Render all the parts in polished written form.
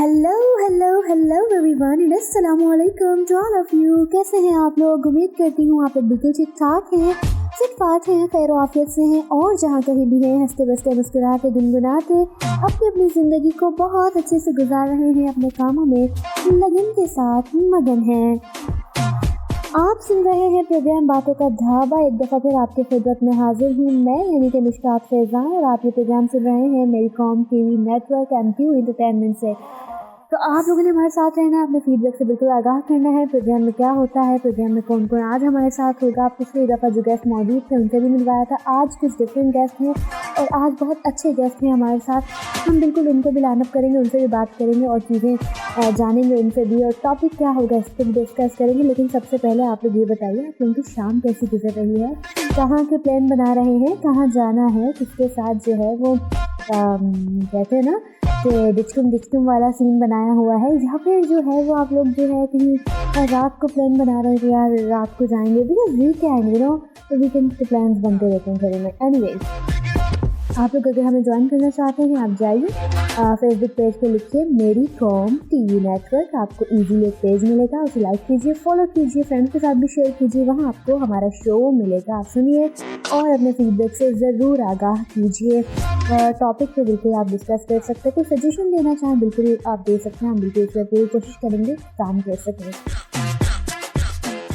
Hello hello hello everyone and अस्सलाम वालेकुम to all of you. कैसे हैं आप लोग? उम्मीद करती हूँ आप लोग बिल्कुल ठीक ठाक हैं, फिट फाट हैं, खैर आफियत से हैं और जहाँ कहीं भी हैं हंसते बसते मुस्कुराते गुनगुनाते अपनी अपनी ज़िंदगी को बहुत अच्छे से गुजार रहे हैं, अपने कामों में लगन के साथ मगन हैं। आप सुन रहे हैं प्रोग्राम बातों का ढाबा। एक दफ़ा फिर आपके खिदमत में हाजिर हूँ मैं, यानी कि मिशकात फैज़ान, और आप ये प्रोग्राम सुन रहे हैं मेरी com TV network MQ entertainment से। तो आप लोगों ने हमारे साथ रहना है, अपने फीडबैक से बिल्कुल आगाह करना है प्रोग्राम में क्या होता है, प्रोग्राम में कौन कौन आज हमारे साथ होगा। पिछली दफ़ा जो गेस्ट मौजूद थे उनसे भी मिलवाया था, आज कुछ डिफरेंट गेस्ट हैं और आज बहुत अच्छे गेस्ट हैं हमारे साथ। हम बिल्कुल उनको भी लाइनअप करेंगे, उनसे भी बात करेंगे और चीज़ें जानेंगे उनसे भी, और टॉपिक क्या होगा इस पर डिस्कस करेंगे। लेकिन सबसे पहले आप लोग ये बताइए आप लोगों की शाम कैसी गुजर रही है, कहाँ के प्लान बना रहे हैं, कहाँ जाना है, किसके साथ जो है वो कहते हैं ना कि डिचकुम वाला सीन बनाया हुआ है, या फिर जो है वो आप लोग जो है कहीं रात को प्लान बना रहे हैं कि यार रात को जाएंगे, बिकॉज वीकेंड तो वीकेंड के प्लान्स बनते रहते हैं घरों में। एनीवेज, आप लोग अगर हमें ज्वाइन करना चाहते हैं आप जाइए फेसबुक पेज पे लिखिए मेरी कॉम टीवी नेटवर्क, आपको इजीली एक पेज मिलेगा, उसे लाइक कीजिए, फॉलो कीजिए, फ्रेंड्स के साथ भी शेयर कीजिए, वहाँ आपको हमारा शो मिलेगा, आप सुनिए और अपने फीडबैक से ज़रूर आगाह कीजिए। टॉपिक पे बिल्कुल आप डिस्कस कर सकते हैं, कोई सजेशन देना चाहें बिल्कुल आप दे सकते हैं, हम बिल्कुल इस पर पूरी कोशिश करेंगे काम कर सकें।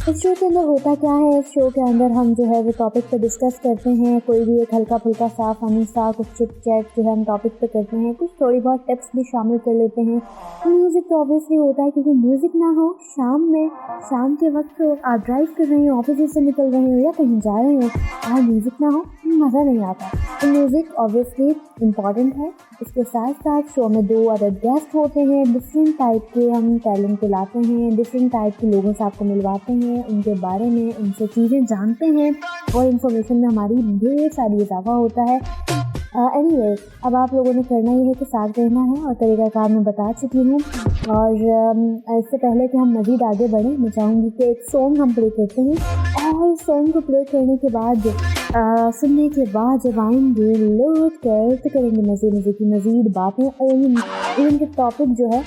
इस शो के अंदर होता क्या है, इस शो के अंदर हम जो है वो टॉपिक पे डिस्कस करते हैं, कोई भी एक हल्का फुल्का सा फनी सा कुछ चिट चैट जो है हम टॉपिक पे करते हैं, कुछ थोड़ी बहुत टिप्स भी शामिल कर लेते हैं। म्यूज़िक तो ऑब्वियसली होता है, क्योंकि म्यूज़िक ना हो शाम के वक्त हो, आप ड्राइव कर रहे हो, ऑफिस से निकल रहे हो या कहीं जा रहे हो और म्यूज़िक ना हो मज़ा नहीं आता। तो म्यूज़िक ऑब्वियसली इम्पॉर्टेंट है। इसके साथ साथ शो में 2 अदर गेस्ट होते हैं, डिफरेंट टाइप के हम टैलेंट को लाते हैं, डिफरेंट टाइप के लोगों से आपको मिलवाते हैं, उनके बारे में उनसे चीज़ें जानते हैं और इन्फॉर्मेशन में हमारी ढेर सारी इजाफा होता है। एनीवे, अब आप लोगों ने करना ये है कि साथ रहना है और तरीक़ाकार मैं बता चुकी हूँ। और इससे पहले कि हम मज़ीद आगे बढ़ें, मैं चाहूँगी कि एक सॉन्ग हम प्ले करते हैं और सॉन्ग को प्ले करने के बाद सुनने के बाद जब आएंगे लौट कर तो करेंगे मज़े की मज़ीद बातें, और इनके टॉपिक जो है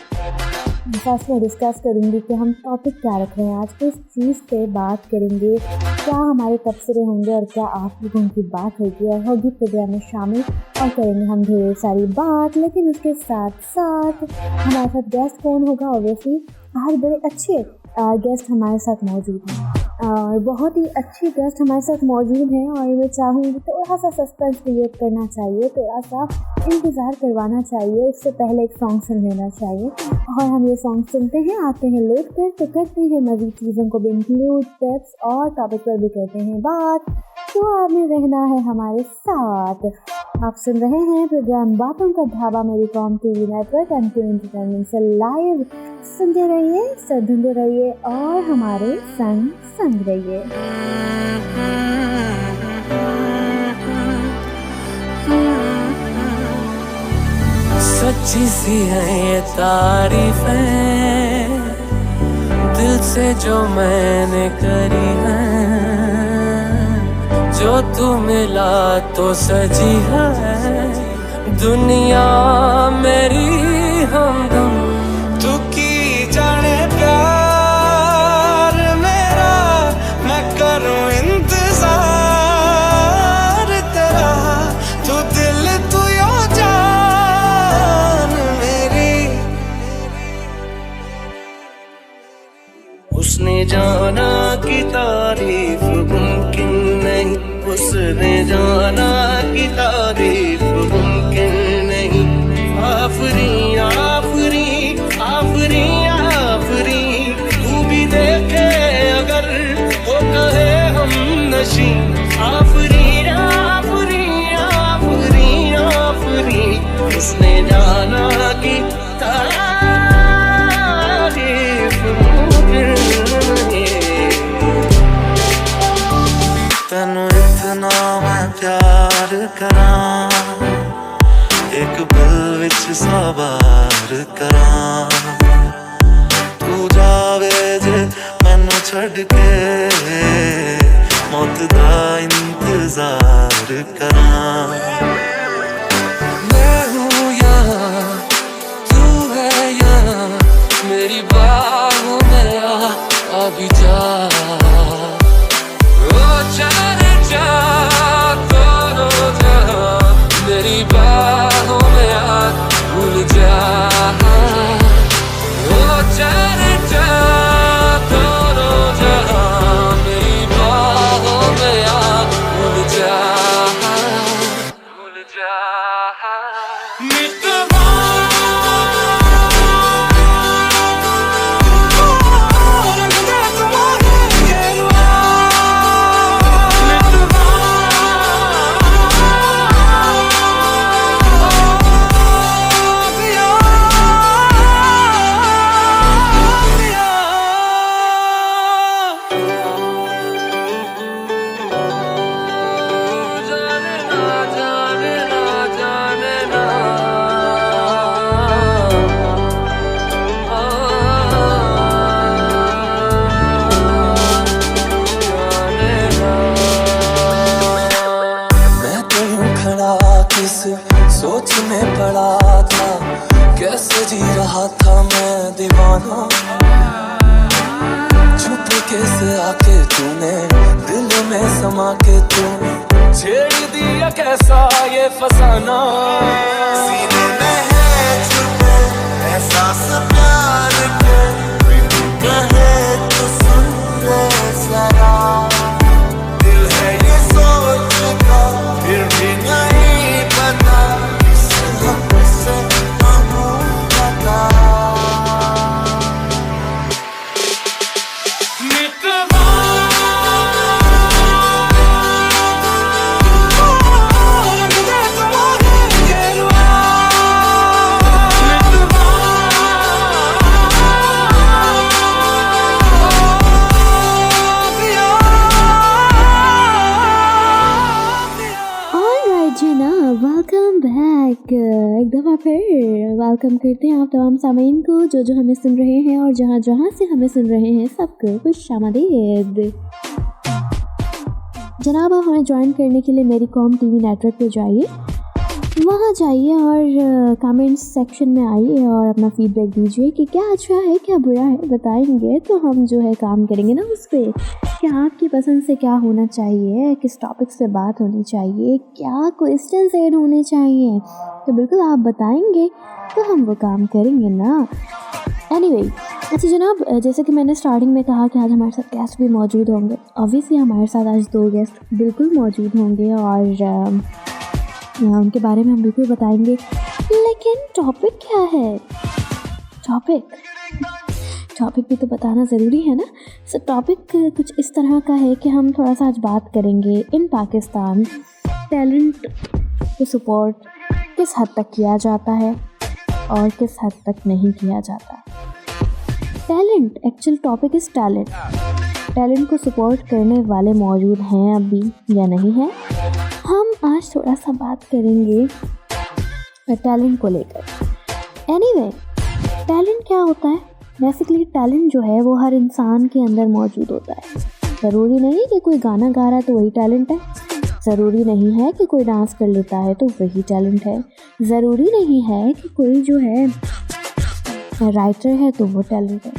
फर्स्ट में डिस्कस करूँगी कि हम टॉपिक क्या रख रहे हैं आज, किस चीज़ पे बात करेंगे, क्या हमारे तबसरे होंगे और क्या आप लोगों की बात होगी प्रोग्राम में शामिल, और करेंगे हम ढेर सारी बात। लेकिन उसके साथ साथ हमारे साथ गेस्ट कौन होगा, ऑब्वियसली हर बड़े अच्छे गेस्ट हमारे साथ मौजूद हैं और बहुत ही अच्छी गेस्ट हमारे साथ मौजूद हैं, और मैं चाहूँगी थोड़ा सा सस्पेंस क्रिएट करना चाहिए, थोड़ा सा इंतज़ार करवाना चाहिए, इससे पहले एक सॉन्ग सुन लेना चाहिए। और हम ये सॉन्ग सुनते हैं, आते हैं लेट कर, तो करते हैं मज़ीद चीज़ों को भी इंक्लूड, टिप्स और टॉपिक पर भी करते हैं बात। तो आपने रहना है हमारे साथ। आप सुन रहे हैं प्रोग्राम बातों का ढाबा मेरी com TV network MQ entertainment से लाइव। सुनते रहिए, सधुंदे रहिए और हमारे संग रहिए। सच्ची सी है ये तारीफें दिल से जो मैंने करी है, जो तू मिला तो सजी है दुनिया मेरी हमदम। तू की जाने प्यार मेरा, मैं करूं इंतजार तेरा, तू दिल तू यो जान मेरी। उसने जाना कि तारीफ मुमकिन नहीं, उसने जाना कि तारीफ मुमकिन नहीं। आफरी आफरी आफरी आफरी, तू भी देखे अगर वो कहे हम नशी। आफरी आफरी आफरी आफरी, उसने जाना कि तारीफ मुमकिन नहीं। तेनू इतना मैं प्यार करां, एक पल विच सवार करां, तू जावे जे मैनू छड़ के मौत दा इंतजार करां। मैं हूँ यहाँ, तू है यहाँ, कैसे जी रहा था मैं दीवाना, छुप के से आके तूने दिल में समा के तू छेड़ दिया कैसा ये फसाना। सीने में है छुपे एहसास प्यार के, कहे तो सुन ले जरा, दिल है ये सोच का फिर भी नहीं पता, इस हक से कहूँ बता। Welcome back. एक दफ़ा फिर वेलकम करते हैं आप तमाम सामीन को जो हमें सुन रहे हैं और जहाँ से हमें सुन रहे हैं सबको खुशामदीद। जनाब आप हमें ज्वाइन करने के लिए मेरी कॉम टीवी नेटवर्क पे जाइए, वहाँ जाइए और कमेंट्स सेक्शन में आइए और अपना फीडबैक दीजिए कि क्या अच्छा है क्या बुरा है, बताएंगे तो हम जो है काम करेंगे ना उस पर, कि आपकी पसंद से क्या होना चाहिए, किस टॉपिक्स पे बात होनी चाहिए, क्या क्वेश्चंस ऐड होने चाहिए, तो बिल्कुल आप बताएंगे तो हम वो काम करेंगे ना। एनीवे, अच्छा जनाब, जैसे कि मैंने स्टार्टिंग में कहा कि आज हमारे साथ गेस्ट भी मौजूद होंगे। ऑब्वियसली हमारे साथ आज 2 गेस्ट बिल्कुल मौजूद होंगे और उनके बारे में हम बिल्कुल बताएंगे, लेकिन टॉपिक क्या है? टॉपिक भी तो बताना ज़रूरी है ना। सो टॉपिक कुछ इस तरह का है कि हम थोड़ा सा आज बात करेंगे इन पाकिस्तान टैलेंट को सपोर्ट किस हद तक किया जाता है और किस हद तक नहीं किया जाता। Talent, actual topic is talent. Talent को सपोर्ट करने वाले मौजूद हैं अभी या नहीं हैं, हम आज थोड़ा सा बात करेंगे टैलेंट को लेकर। एनीवे, टैलेंट क्या होता है? बेसिकली टैलेंट जो है वो हर इंसान के अंदर मौजूद होता है। ज़रूरी नहीं कि कोई गाना गा रहा है तो वही टैलेंट है, ज़रूरी नहीं है कि कोई डांस कर लेता है तो वही टैलेंट है, ज़रूरी नहीं है कि कोई जो है राइटर है तो वो टैलेंट है।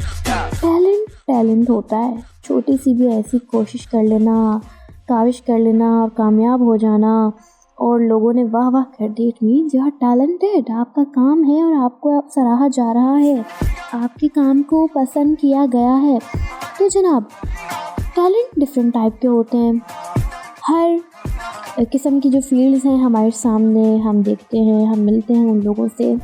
टैलेंट होता है छोटी सी भी ऐसी कोशिश कर लेना, काविश कर लेना और कामयाब हो जाना और लोगों ने वाह वाह कर दी, it means you are talented. आपका काम है और आपको सराहा जा रहा है, आपके काम को पसंद किया गया है। तो जनाब, टैलेंट डिफरेंट टाइप के होते हैं। हर किस्म की जो फील्ड्स हैं हमारे सामने, हम देखते हैं, हम मिलते हैं उन लोगों से।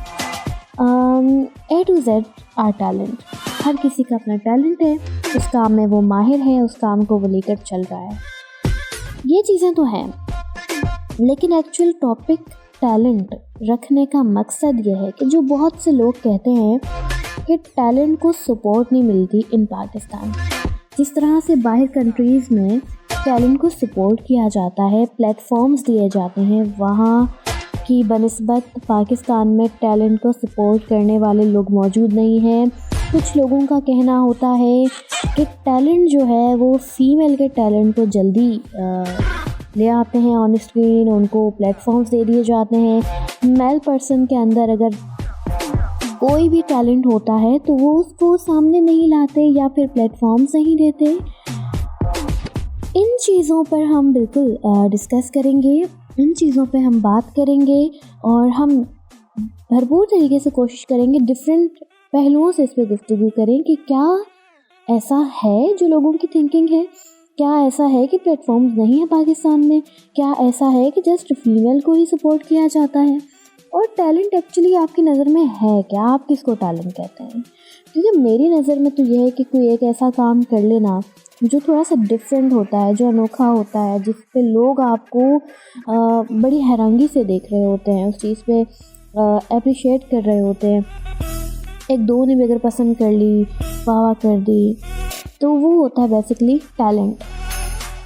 A to Z are talent. हर किसी का अपना टैलेंट है, उस काम में वो माहिर है, उस काम को वो लेकर चल रहा है। ये चीज़ें तो हैं, लेकिन एक्चुअल टॉपिक टैलेंट रखने का मकसद ये है कि जो बहुत से लोग कहते हैं कि टैलेंट को सपोर्ट नहीं मिलती इन पाकिस्तान। जिस तरह से बाहर कंट्रीज़ में टैलेंट को सपोर्ट किया जाता है, प्लेटफॉर्म्स दिए जाते हैं, वहाँ की बनिस्बत पाकिस्तान में टैलेंट को सपोर्ट करने वाले लोग मौजूद नहीं हैं। कुछ लोगों का कहना होता है कि टैलेंट जो है वो फीमेल के टैलेंट को जल्दी ले आते हैं ऑन स्क्रीन, उनको प्लेटफॉर्म्स दे दिए जाते हैं। मेल पर्सन के अंदर अगर कोई भी टैलेंट होता है तो वो उसको सामने नहीं लाते या फिर प्लेटफॉर्म्स नहीं देते। इन चीज़ों पर हम बिल्कुल डिस्कस करेंगे, इन चीज़ों पे हम बात करेंगे और हम भरपूर तरीके से कोशिश करेंगे डिफरेंट पहलुओं से इस पर गुफ्तगू करें कि क्या ऐसा है जो लोगों की थिंकिंग है, क्या ऐसा है कि प्लेटफॉर्म्स नहीं है पाकिस्तान में, क्या ऐसा है कि जस्ट फीमेल को ही सपोर्ट किया जाता है, और टैलेंट एक्चुअली आपकी नज़र में है क्या, आप किसको टैलेंट कहते हैं। क्योंकि मेरी नज़र में तो यह है कि कोई एक ऐसा काम कर लेना जो थोड़ा सा डिफरेंट होता है, जो अनोखा होता है, जिस पे लोग आपको बड़ी हैरानी से देख रहे होते हैं, उस चीज़ पे अप्रिशिएट कर रहे होते हैं। एक दो ने भी अगर पसंद कर ली, वाह कर दी, तो वो होता है बेसिकली टैलेंट।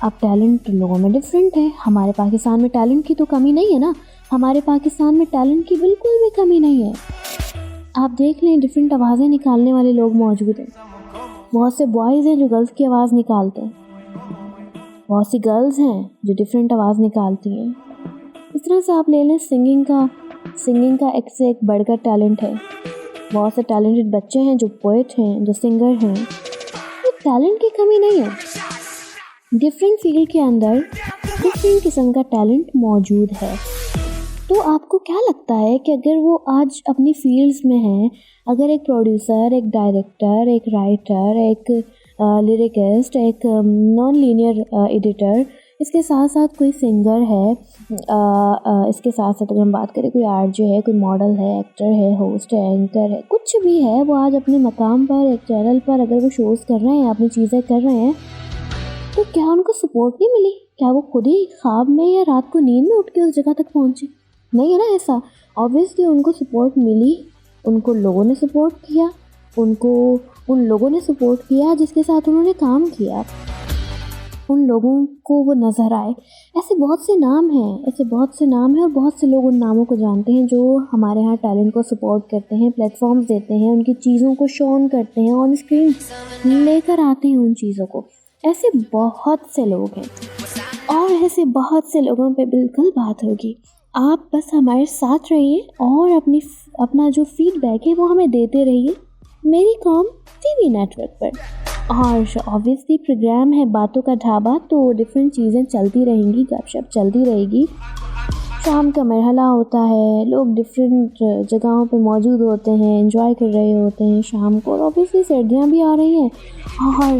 अब टैलेंट लोगों में डिफरेंट है। हमारे पाकिस्तान में टैलेंट की तो कमी नहीं है ना, हमारे पाकिस्तान में टैलेंट की बिल्कुल भी कमी नहीं है। आप देख लें, डिफरेंट आवाज़ें निकालने वाले लोग मौजूद हैं। बहुत से बॉयज़ हैं जो गर्ल्स की आवाज़ निकालते हैं, बहुत सी गर्ल्स हैं जो डिफरेंट आवाज़ निकालती हैं। इस तरह से आप ले लें, सिंगिंग का एक से एक बढ़कर टैलेंट है। बहुत से टैलेंटेड बच्चे हैं जो पोएट हैं, जो सिंगर हैं। तो टैलेंट की कमी नहीं है, डिफरेंट फील्ड के अंदर डिफरेंट किस्म का टैलेंट मौजूद है। तो आपको क्या लगता है कि अगर वो आज अपनी फील्ड्स में हैं, अगर एक प्रोड्यूसर, एक डायरेक्टर, एक राइटर, एक लिरिकिस्ट, एक नॉन लीनियर एडिटर, इसके साथ साथ कोई सिंगर है, इसके साथ साथ अगर हम बात करें कोई आरजे है, कोई मॉडल है, एक्टर है, होस्ट है, एंकर है, कुछ भी है, वो आज अपने मकाम पर एक चैनल पर अगर वो शोज़ कर रहे हैं, अपनी चीज़ें कर रहे हैं, तो क्या उनको सपोर्ट नहीं मिली? क्या वो खुद ही ख्वाब में या रात को नींद में उठ के उस जगह तक पहुँचे? नहीं है ना ऐसा। ऑब्वियसली उनको सपोर्ट मिली, उनको लोगों ने सपोर्ट किया, उन लोगों ने सपोर्ट किया जिसके साथ उन्होंने काम किया, उन लोगों को वो नज़र आए। ऐसे बहुत से नाम हैं और बहुत से लोग उन नामों को जानते हैं जो हमारे यहाँ टैलेंट को सपोर्ट करते हैं, प्लेटफॉर्म्स देते हैं, उनकी चीज़ों को शोन करते हैं, ऑन स्क्रीन लेकर आते हैं उन चीज़ों को। ऐसे बहुत से लोग हैं और ऐसे बहुत से लोगों पे बिल्कुल बात होगी। आप बस हमारे साथ रहिए और अपना जो फीडबैक है वो हमें देते रहिए मेरी कॉम टीवी नेटवर्क पर। और ऑब्वियसली प्रोग्राम है बातों का ढाबा, तो डिफरेंट चीज़ें चलती रहेंगी, गपशप चलती रहेगी। शाम का मरहला होता है, लोग डिफरेंट जगहों पे मौजूद होते हैं, एंजॉय कर रहे होते हैं शाम को। ऑब्वियसली सर्दियाँ भी आ रही हैं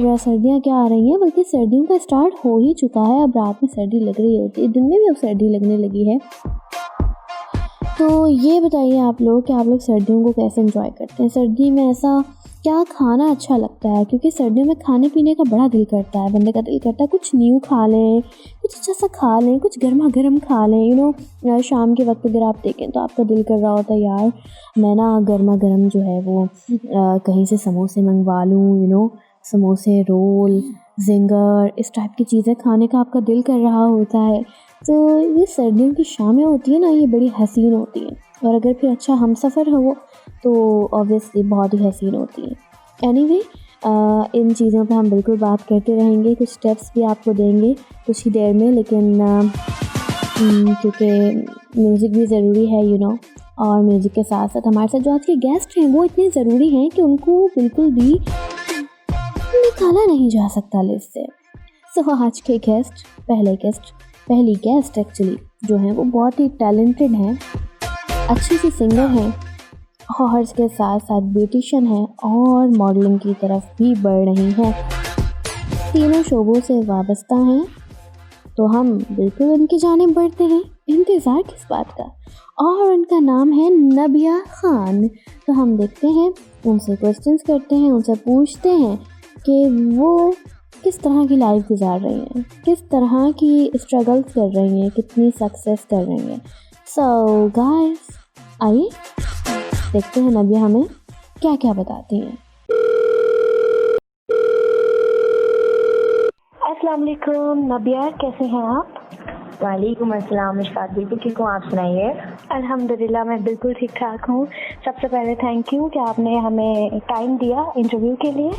और सर्दियाँ क्या आ रही हैं, बल्कि सर्दियों का स्टार्ट हो ही चुका है। अब रात में सर्दी लग रही होती है, दिन में भी अब सर्दी लगने लगी है। तो ये बताइए आप लोग कि आप लोग सर्दियों को कैसे एंजॉय करते हैं? सर्दी में ऐसा क्या खाना अच्छा लगता है? क्योंकि सर्दियों में खाने पीने का बड़ा दिल करता है, बंदे का दिल करता है कुछ न्यू खा लें, कुछ अच्छा सा खा लें, कुछ गर्मा गर्म खा लें। शाम के वक्त अगर आप देखें तो आपका दिल कर रहा होता है यार मैं ना गर्मा गर्म जो है वो कहीं से समोसे मंगवा लूँ, समोसे, रोल, जिंगर, इस टाइप की चीज़ें खाने का आपका दिल कर रहा होता है। तो ये सर्दियों की शामें होती है ना, ये बड़ी हसीन होती हैं, और अगर फिर अच्छा हमसफ़र हो तो ऑब्वियसली बहुत ही हसीन होती है। एनीवे, इन चीज़ों पे हम बिल्कुल बात करते रहेंगे, कुछ टिप्स भी आपको देंगे कुछ ही देर में, लेकिन क्योंकि म्यूज़िक भी ज़रूरी है और म्यूज़िक के साथ साथ हमारे साथ जो आज के गेस्ट हैं वो इतने ज़रूरी हैं कि उनको बिल्कुल भी निकाला नहीं जा सकता लिस्ट से। सो आज के पहली गेस्ट एक्चुअली जो हैं वो बहुत ही टैलेंटेड हैं, अच्छी सी सिंगर हैं और इसके साथ साथ ब्यूटिशियन है और मॉडलिंग की तरफ भी बढ़ रही हैं। तीनों शोबों से वाबस्ता हैं, तो हम बिल्कुल उनकी जानिब बढ़ते हैं, इंतज़ार किस बात का। और उनका नाम है नबिया खान। तो हम देखते हैं, उनसे क्वेश्चंस करते हैं, उनसे पूछते हैं कि वो किस तरह की लाइफ गुजार रही हैं, किस तरह की स्ट्रगल्स कर रही हैं, कितनी सक्सेस कर रही हैं। सो गाइस, आइए देखते हैं नबिया हमें क्या क्या बताती हैं। अस्सलाम वालेकुम नबिया, कैसे हैं आप? वालेकुम अस्सलाम इशफाक, बिल्कुल ठीक हूँ, आप सुनाइए। अल्हम्दुलिल्लाह मैं बिल्कुल ठीक ठाक हूँ। सबसे पहले थैंक यू कि आपने हमें टाइम दिया इंटरव्यू के लिए।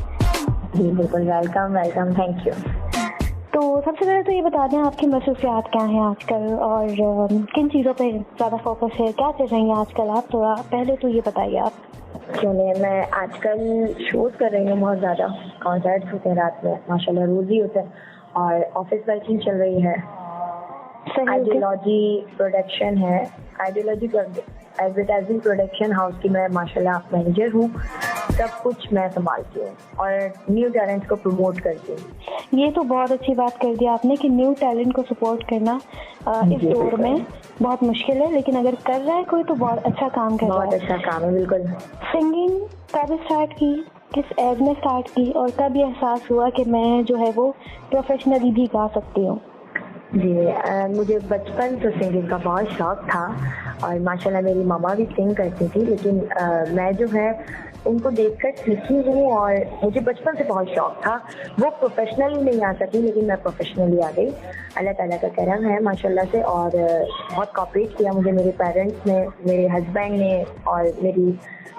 जी बिल्कुल, वेलकम, थैंक यू। तो सबसे पहले तो ये बता दें आपकी मसरूफियात क्या हैं आजकल और किन चीज़ों पे ज़्यादा फोकस है, क्या कर रही हैं आजकल आप? थोड़ा पहले तो ये बताइए आप। चलिए, मैं आजकल शोज़ कर रही हूँ, बहुत ज़्यादा कॉन्सर्ट्स होते हैं रात में, माशाल्लाह रोज़ ही होते हैं, और ऑफिस वर्किंग चल रही है। आइडियोलॉजी प्रोडक्शन है, एडवर्टाइजिंग प्रोडक्शन हाउस की मैं माशाल्लाह मैनेजर हूँ। सब कुछ मैं संभालती हूँ और न्यू टैलेंट्स को प्रमोट करती हूँ। ये तो बहुत अच्छी बात कर दी आपने कि न्यू टैलेंट को सपोर्ट करना इस दौर में बहुत मुश्किल है, लेकिन अगर कर रहा है कोई तो बहुत अच्छा काम कर रहा है। बहुत अच्छा काम है, बिल्कुल। सिंगिंग कब स्टार्ट की, किस एज में स्टार्ट की, और कब ये एहसास हुआ कि मैं जो है वो प्रोफेशनली भी गा सकती हूँ? जी, मुझे बचपन से सिंगिंग का बहुत शौक था और माशाल्लाह मेरी मामा भी सिंग करती थी, लेकिन मैं जो है उनको देखकर सीखी हूँ और मुझे बचपन से बहुत शौक था। वो प्रोफेशनली नहीं आ सकी, लेकिन मैं प्रोफेशनली आ गई। अल्लाह ताला का करम है माशाल्लाह से, और बहुत कोऑपरेट किया मुझे मेरे पेरेंट्स ने, मेरे हस्बैंड ने और मेरी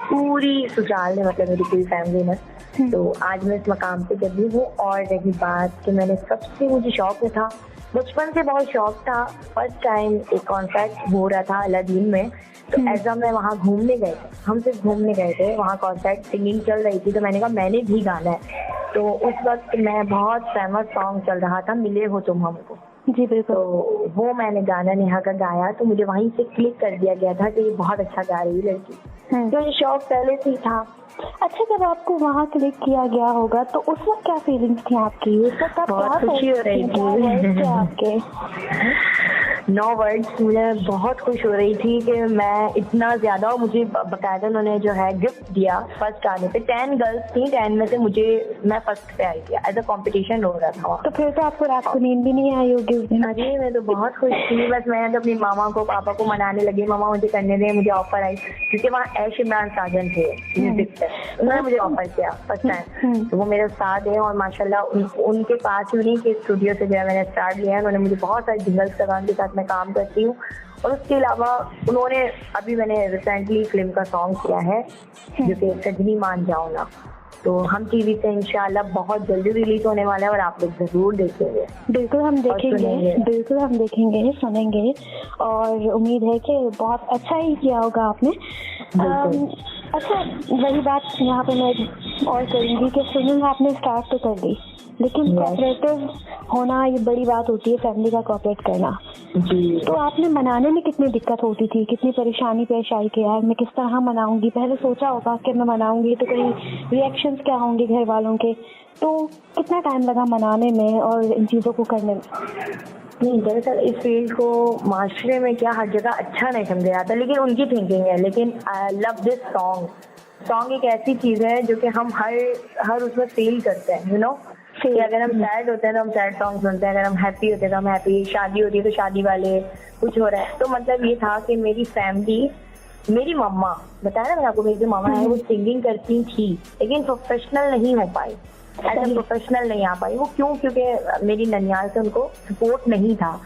पूरी ससुराल ने, मतलब मेरी पूरी फैमिली ने। तो आज मैं इस मकाम पे जब भी हूँ। और रही बात कि मैंने सबसे मुझे शौक था बचपन से बहुत शौक था। फर्स्ट टाइम एक कॉन्सर्ट हो रहा था अलादीन में, तो ऐसा मैं वहाँ घूमने गए थे, हम सिर्फ घूमने गए थे। वहाँ कॉन्सर्ट सिंगिंग चल रही थी, तो मैंने कहा मैंने भी गाना है। तो उस वक्त मैं बहुत फेमस सॉन्ग चल रहा था, मिले हो तुम हमको। जी बिल्कुल। तो वो मैंने गाना नेहा का गाया, तो मुझे वहीं से क्लिक कर दिया गया था कि ये बहुत अच्छा गा रही है लड़की। तो ये शौक पहले से ही था। अच्छा, जब आपको वहाँ क्लिक किया गया होगा तो उस वक्त क्या फीलिंग्स थी आपकी? उस वक्त आप बहुत खुशी हो रही थी आपके? नो वर्ड्स, मुझे बहुत खुश हो रही थी कि मैं इतना ज्यादा, और मुझे बकायदा उन्होंने जो है गिफ्ट दिया फर्स्ट आने पे। 10 गर्ल्स थी, 10 में से मैं फर्स्ट पे आई थी। एज अ कंपटीशन हो रहा था। तो फिर तो आपको रात को नींद भी नहीं आई होगी उस दिन? अरे मैं तो बहुत खुश थी। बस मैं तो अपनी मामा को पापा को मनाने लगी, मामा मुझे करने दे, मुझे ऑफर आई, क्योंकि वहाँ ऐश इमरान साजन थे म्यूजिक पे, उन्होंने मुझे ऑफर किया फर्स्ट टाइम। तो वो मेरे उस्ताद हैं, और माशाल्लाह उनके पास ही उन्हीं के स्टूडियो से जो है मैंने स्टार्ट लिया है। उन्होंने मुझे बहुत सारे जिंगल्स लगा, उनके साथ मैं काम करती हूँ। और उसके अलावा उन्होंने अभी मैंने रिसेंटली फिल्म का सॉन्ग किया है जो कि सजनी मान जाओ ना, तो हम टीवी से इंशाल्लाह बहुत जल्दी रिलीज होने वाला है, और आप लोग जरूर देखेंगे। बिल्कुल हम देखेंगे, बिल्कुल हम देखेंगे, सुनेंगे, और उम्मीद है कि बहुत अच्छा ही किया होगा आपने। अच्छा, वही बात यहाँ पे मैं और करूँगी कि सिंगिंग आपने स्टार्ट तो कर दी, लेकिन कोऑपरेटिव होना ये बड़ी बात होती है, फैमिली का कोऑपरेट करना। जी। तो आपने मनाने में कितनी दिक्कत होती थी, कितनी परेशानी पेश आई कि यार मैं किस तरह मनाऊंगी? पहले सोचा होगा कि मैं मनाऊंगी तो कहीं रिएक्शंस क्या होंगे घर वालों के, तो कितना टाइम लगा मनाने में और इन चीज़ों को करने में? नहीं, दरअसल इस फील्ड को माशरे में क्या हर जगह अच्छा नहीं समझा जाता, लेकिन उनकी थिंकिंग है। लेकिन आई लव दिस सॉन्ग एक ऐसी चीज़ है जो कि हम हर उसमें फील करते हैं, यू नो, कि अगर हम सैड होते हैं तो हम सैड सॉन्ग सुनते हैं, अगर हम हैप्पी होते हैं तो हम हैप्पी, शादी होती है तो शादी वाले, कुछ हो रहा है। तो मतलब ये था कि मेरी फैमिली, मेरी मम्मा, बताया ना मैंने आपको, मेरी जो मामा है वो सिंगिंग करती थी, लेकिन प्रोफेशनल नहीं हो पाई, एज प्रोफेशनल नहीं आ पाई। वो क्यों? क्योंकि मेरी ननियाल से उनको सपोर्ट नहीं था।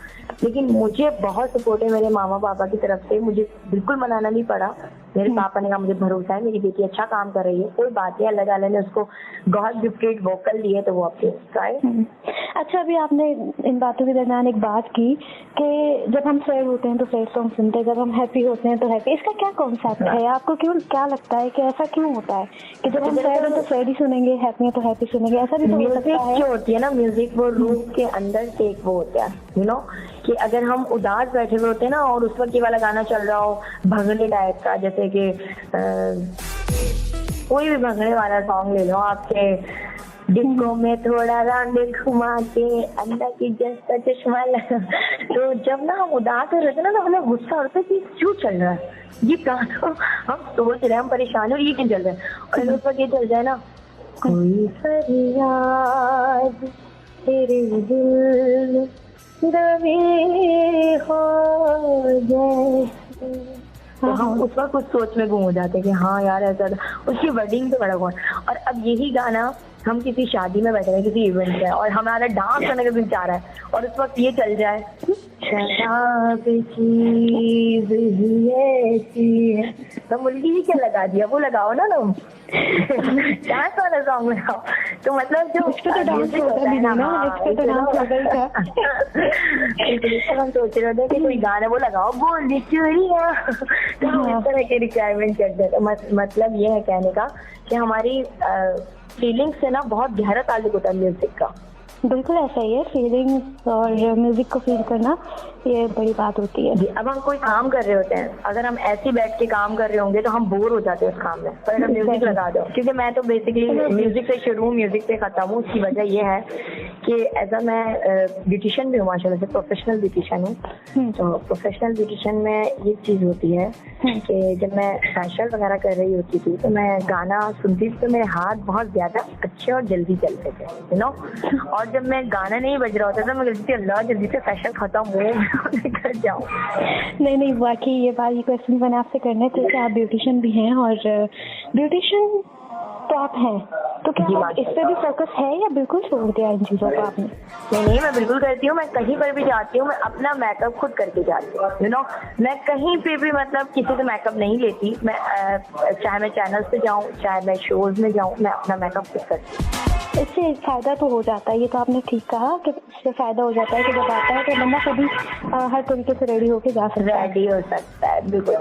लेकिन मुझे बहुत सपोर्ट है मेरे मामा पापा की तरफ से, मुझे बिल्कुल मनाना नहीं पड़ा। मेरे पापा ने कहा मुझे भरोसा है, मेरी बेटी अच्छा काम कर रही है, कोई बात नहीं, अल्लाह ताला ने उसको गॉड गिफ्टेड वोकल दिए, तो वो आपके ट्राई। अच्छा, अभी आपने इन बातों के दरम्यान एक बात की कि जब हम सैड होते हैं तो सैड सॉन्ग सुनते हैं, जब हम हैप्पी होते हैं तो हैप्पी। इसका क्या कॉन्सेप्ट है? आपको क्या लगता है कि ऐसा क्यों होता है कि जब हम सैड हैं तो सैड ही सुनेंगे, हैप्पी है तो हैप्पी सुनेंगे? ऐसा भी तो हो सकता है। जो होती है ना म्यूजिक, वो रूह के अंदर से एक वो होता है, यू नो, कि अगर हम उदास बैठे हुए होते हैं ना, और उस वक्त ये वाला गाना चल रहा हो भंगड़े टाइप का, जैसे कि कोई भी भंगड़े वाला सॉन्ग ले लो आपके, डिस्को में थोड़ा राउंड घुमा के अंदर की जैसा चश्मा लगा, तो जब ना हम उदास हो रहते ना, तो हमें गुस्सा होता है कि क्यों चल रहा है ये गाना, हम सोच रहे हैं, हम परेशान हो, ये क्यों चल रहा है। और उस वक्त ये चल जाए ना, कोई फरियाद तेरे दिल दबे हो जैसे, तो हम उस वक्त कुछ सोच में गुम हो जाते हैं कि हाँ यार ऐसा, उसकी वर्डिंग तो बड़ा कौन। और अब यही गाना हम किसी शादी में बैठे हैं, किसी इवेंट में, और हमारा डांस करने का दिल चाह रहा है, और उस वक्त ये चल जाए, शराब चीज़ ही ऐसी है, तो मुर्गी ही क्या लगा दिया, वो लगाओ ना तुम, डांस वाला सॉन्ग लगाओ। तो मतलब जो इसको तो डांस होता है ना, इसको तो डांस होता ही था। हम सोच रहे थे कि कोई गाना वो लगाओ, बोल दी चोरियां, तो हम इस तरह के रिक्वायरमेंट करते हैं। तो मतलब ये है कहने का कि हमारी फीलिंग से ना बहुत गहरा ताल्लुक होता है म्यूजिक का। बिल्कुल ऐसा ही है, फीलिंग्स और म्यूजिक को फील करना ये बड़ी बात होती है। अब हम कोई काम कर रहे होते हैं, अगर हम ऐसे बैठ के काम कर रहे होंगे तो हम बोर हो जाते हैं उस काम में, पर अगर म्यूजिक लगा दो, क्योंकि मैं तो बेसिकली म्यूजिक से शुरू हूँ, म्यूजिक से खत्म हूँ। उसकी वजह ये है कि एज अ मैं ब्यूटिशियन भी हूँ माशाल्लाह से, प्रोफेशनल ब्यूटिशियन हूँ। तो प्रोफेशनल ब्यूटिशियन में ये चीज़ होती है कि जब मैं फैशियल वगैरह कर रही होती थी तो मैं गाना सुनती थी, तो मेरे हाथ बहुत ज़्यादा अच्छे और जल्दी चलते थे, यू नो। और जब मैं गाना नहीं बज रहा होता था, मैं कहती थी अल्लाह जल्दी से फैशन खत्म हो कर जाऊँ। नहीं, वाकई ये बात, ये क्वेश्चन मैंने आपसे करना है कि आप ब्यूटिशियन भी हैं, और ब्यूटिशियन तो आप हैं, तो क्या इस पे भी फोकस है या बिल्कुल छोड़ दिया इन चीज़ों को आपने? नहीं, मैं बिल्कुल करती हूँ। मैं कहीं पर भी जाती हूँ, मैं अपना मेकअप खुद करके जाती हूँ, यू नो। मैं कहीं पे भी मतलब किसी से मेकअप नहीं लेती। मैं चाहे मैं चैनल्स पे जाऊँ, चाहे मैं शोज में जाऊँ, मैं अपना मेकअप खुद करती हूँ। इससे फ़ायदा तो हो जाता है, ये तो आपने ठीक कहा कि इससे फ़ायदा हो जाता है कि जब आता है तो बंदा कभी हर तरीके से रेडी होके जा सकता है। रेडी हो सकता है, बिल्कुल।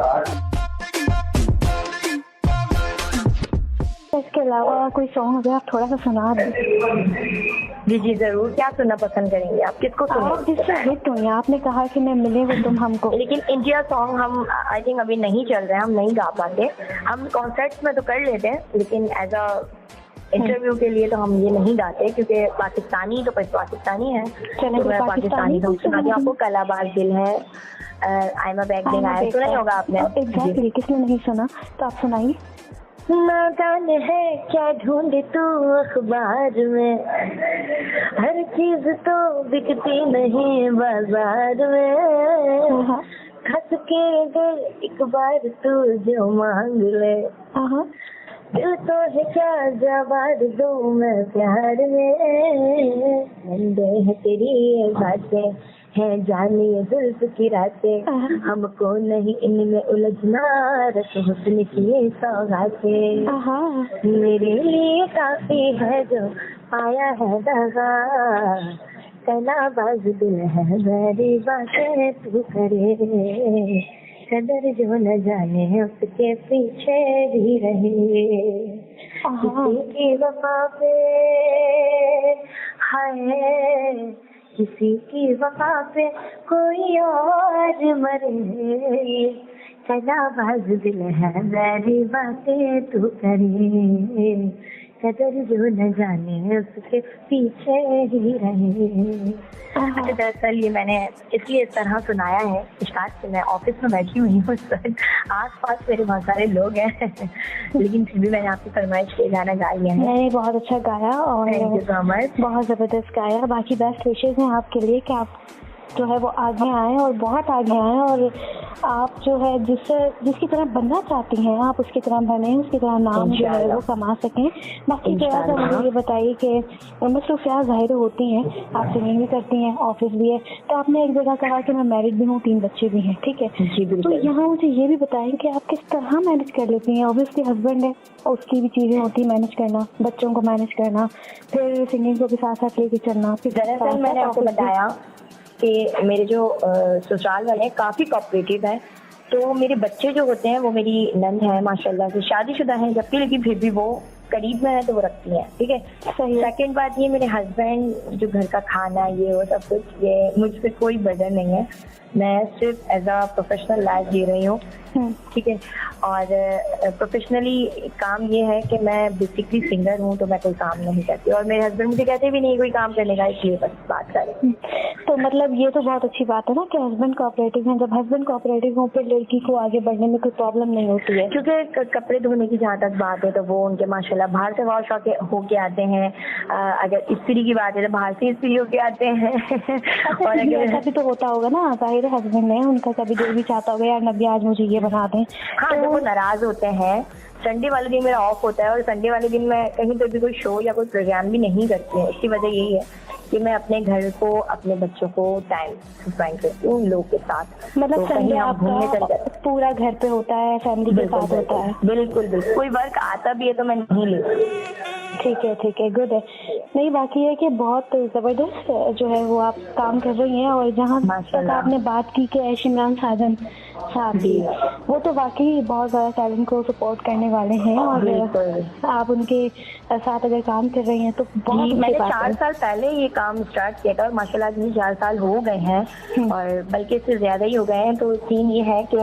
इसके अलावा कोई सॉन्ग अगर आप थोड़ा सा सुना दें। जी जी जरूर। क्या सुनना पसंद करेंगे आप? किसको आप सुने? जिससे हिट हुई, आपने कहा कि मैं मिले हो तुम हमको, लेकिन इंडिया सॉन्ग हम आई थिंक अभी नहीं चल रहे हैं, हम नहीं गा पाते। हम कॉन्सर्ट्स में तो कर लेते हैं, लेकिन एज अ इंटरव्यू के लिए तो हम ये नहीं गाते, क्योंकि पाकिस्तानी तो पाकिस्तानी है। चलें, तो मैं पाकिस्तानी सॉन्ग सुनाती हूँ आपको। कलाबाज दिल है, आई एम अ बैक दिन आया, सुना ही होगा आपने। एग्जैक्टली, किसने नहीं सुना, तो आप सुनाइए। नादान है क्या ढूंढे तू अखबार में, हर चीज तो बिकती नहीं बाजार में, हंस के दे एक बार तू जो मांग ले, दिल तो है क्या जवाब दूं मैं प्यार में, अंधे है तेरी ये बातें है जानिए जुल्फ की रातें, हमको नहीं इनमें उलझना, रस हुस्न की ये सौगातें, मेरे लिए काफी है जो पाया है दगा, कलाबाज दिल है मेरी बातें तू करे, कदर जो न जाने उसके पीछे भी रहे, किसी की वफा पे हाय, किसी की वफा पे कोई और मरे, कलाबाज दिल है मेरी बातें तू करे, कदर जो न जाने उसके पीछे ही रहे। अच्छा, दरअसल ये मैंने इसलिए इस तरह सुनाया है, स्टार्ट से मैं ऑफिस में बैठी हुई हूँ, आस पास मेरे बहुत सारे लोग हैं, लेकिन फिर भी मैंने आपकी फरमाइश के गाना गा लिया है। मैंने बहुत अच्छा गाया और बहुत ज़बरदस्त गाया। बाकी बेस्ट विशेज़ हैं आपके लिए कि आप जो है वो आगे आए और बहुत आगे आए, और आप जो है जिसकी तरह बनना चाहती हैं आप उसकी तरह बने, उसकी तरह नाम जो है वो कमा सकें। बाकी थोड़ा सा मुझे ये बताइए कि मसरूफियात ज़ाहिर होती हैं, आप सिंगिंग भी करती हैं, ऑफिस भी है, तो आपने एक जगह कहा कि मैं मैरिड भी हूँ, 3 बच्चे भी हैं, ठीक है, तो यहाँ मुझे ये भी बताएं कि आप किस तरह मैनेज कर लेती हैं। ऑब्वियसली हस्बैंड है, उसकी भी चीज़ें होती हैं मैनेज करना, बच्चों को मैनेज करना, फिर सिंगिंग को भी साथ साथ लेके चलना। दरअसल मैंने आपको बताया कि मेरे जो ससुराल वाले हैं काफ़ी कोऑपरेटिव हैं, तो मेरे बच्चे जो होते हैं वो मेरी नंद है माशाल्लाह से, शादीशुदा हैं जबकि, लेकिन फिर भी वो करीब में है तो वो रखती हैं, ठीक है। सेकंड बात ये, मेरे हस्बैंड जो घर का खाना ये वो सब कुछ, ये मुझ पे कोई बर्डन नहीं है, मैं सिर्फ एज अ प्रोफेशनल लाइफ जी रही हूँ, ठीक है। और प्रोफेशनली काम ये है कि मैं बेसिकली सिंगर हूँ, तो मैं कोई काम नहीं करती, और मेरे हस्बैंड मुझे कहते भी नहीं कोई काम करने का, इसलिए बस बात करें। तो मतलब ये तो बहुत अच्छी बात है ना कि हस्बैंड कोऑपरेटिव हैं। जब हस्बैंड कोऑपरेटिव हो फिर लड़की को आगे बढ़ने में कोई प्रॉब्लम नहीं होती है, क्योंकि कपड़े धोने की जहाँ तक बात है तो वो उनके माशाल्लाह बाहर से वॉश होके आते हैं, अगर इस्त्री की बात है तो बाहर से इस्त्री होके आते हैं। और अगर ऐसा भी तो होता होगा ना, जाहिर है हस्बैंड है, उनका कभी दिल भी चाहता होगा यार नबी आज मुझे ये बना दें। हाँ, जब वो नाराज होते हैं, संडे वाले दिन मेरा ऑफ होता है, और संडे वाले दिन मैं कहीं पर भी कोई शो या कोई प्रोग्राम भी नहीं करती हूँ। इसकी वजह यही है कि मैं अपने घर को, अपने बच्चों को टाइम स्पेंड करती हूँ उन लोग के साथ। मतलब तो संडे घूमने चल जाते आपका पूरा घर पे होता है, फैमिली के साथ होता है? बिल्कुल बिल्कुल, कोई वर्क आता भी है तो मैं नहीं लेती। ठीक है, गुड है। नहीं, बाकी है कि बहुत ज़बरदस्त जो है वो आप काम कर रही हैं, और जहाँ तक आपने बात की कि इमरान साजन साहब की, वो तो वाकई बहुत ज़्यादा टैलेंट को सपोर्ट करने वाले हैं, और आप उनके साथ अगर काम कर रही हैं तो बहुत। मैंने 4 साल पहले ये काम स्टार्ट किया था, और माशाल्लाह मुझे 4 साल हो गए हैं, और बल्कि इससे ज़्यादा ही हो गए हैं। तो सीन ये है कि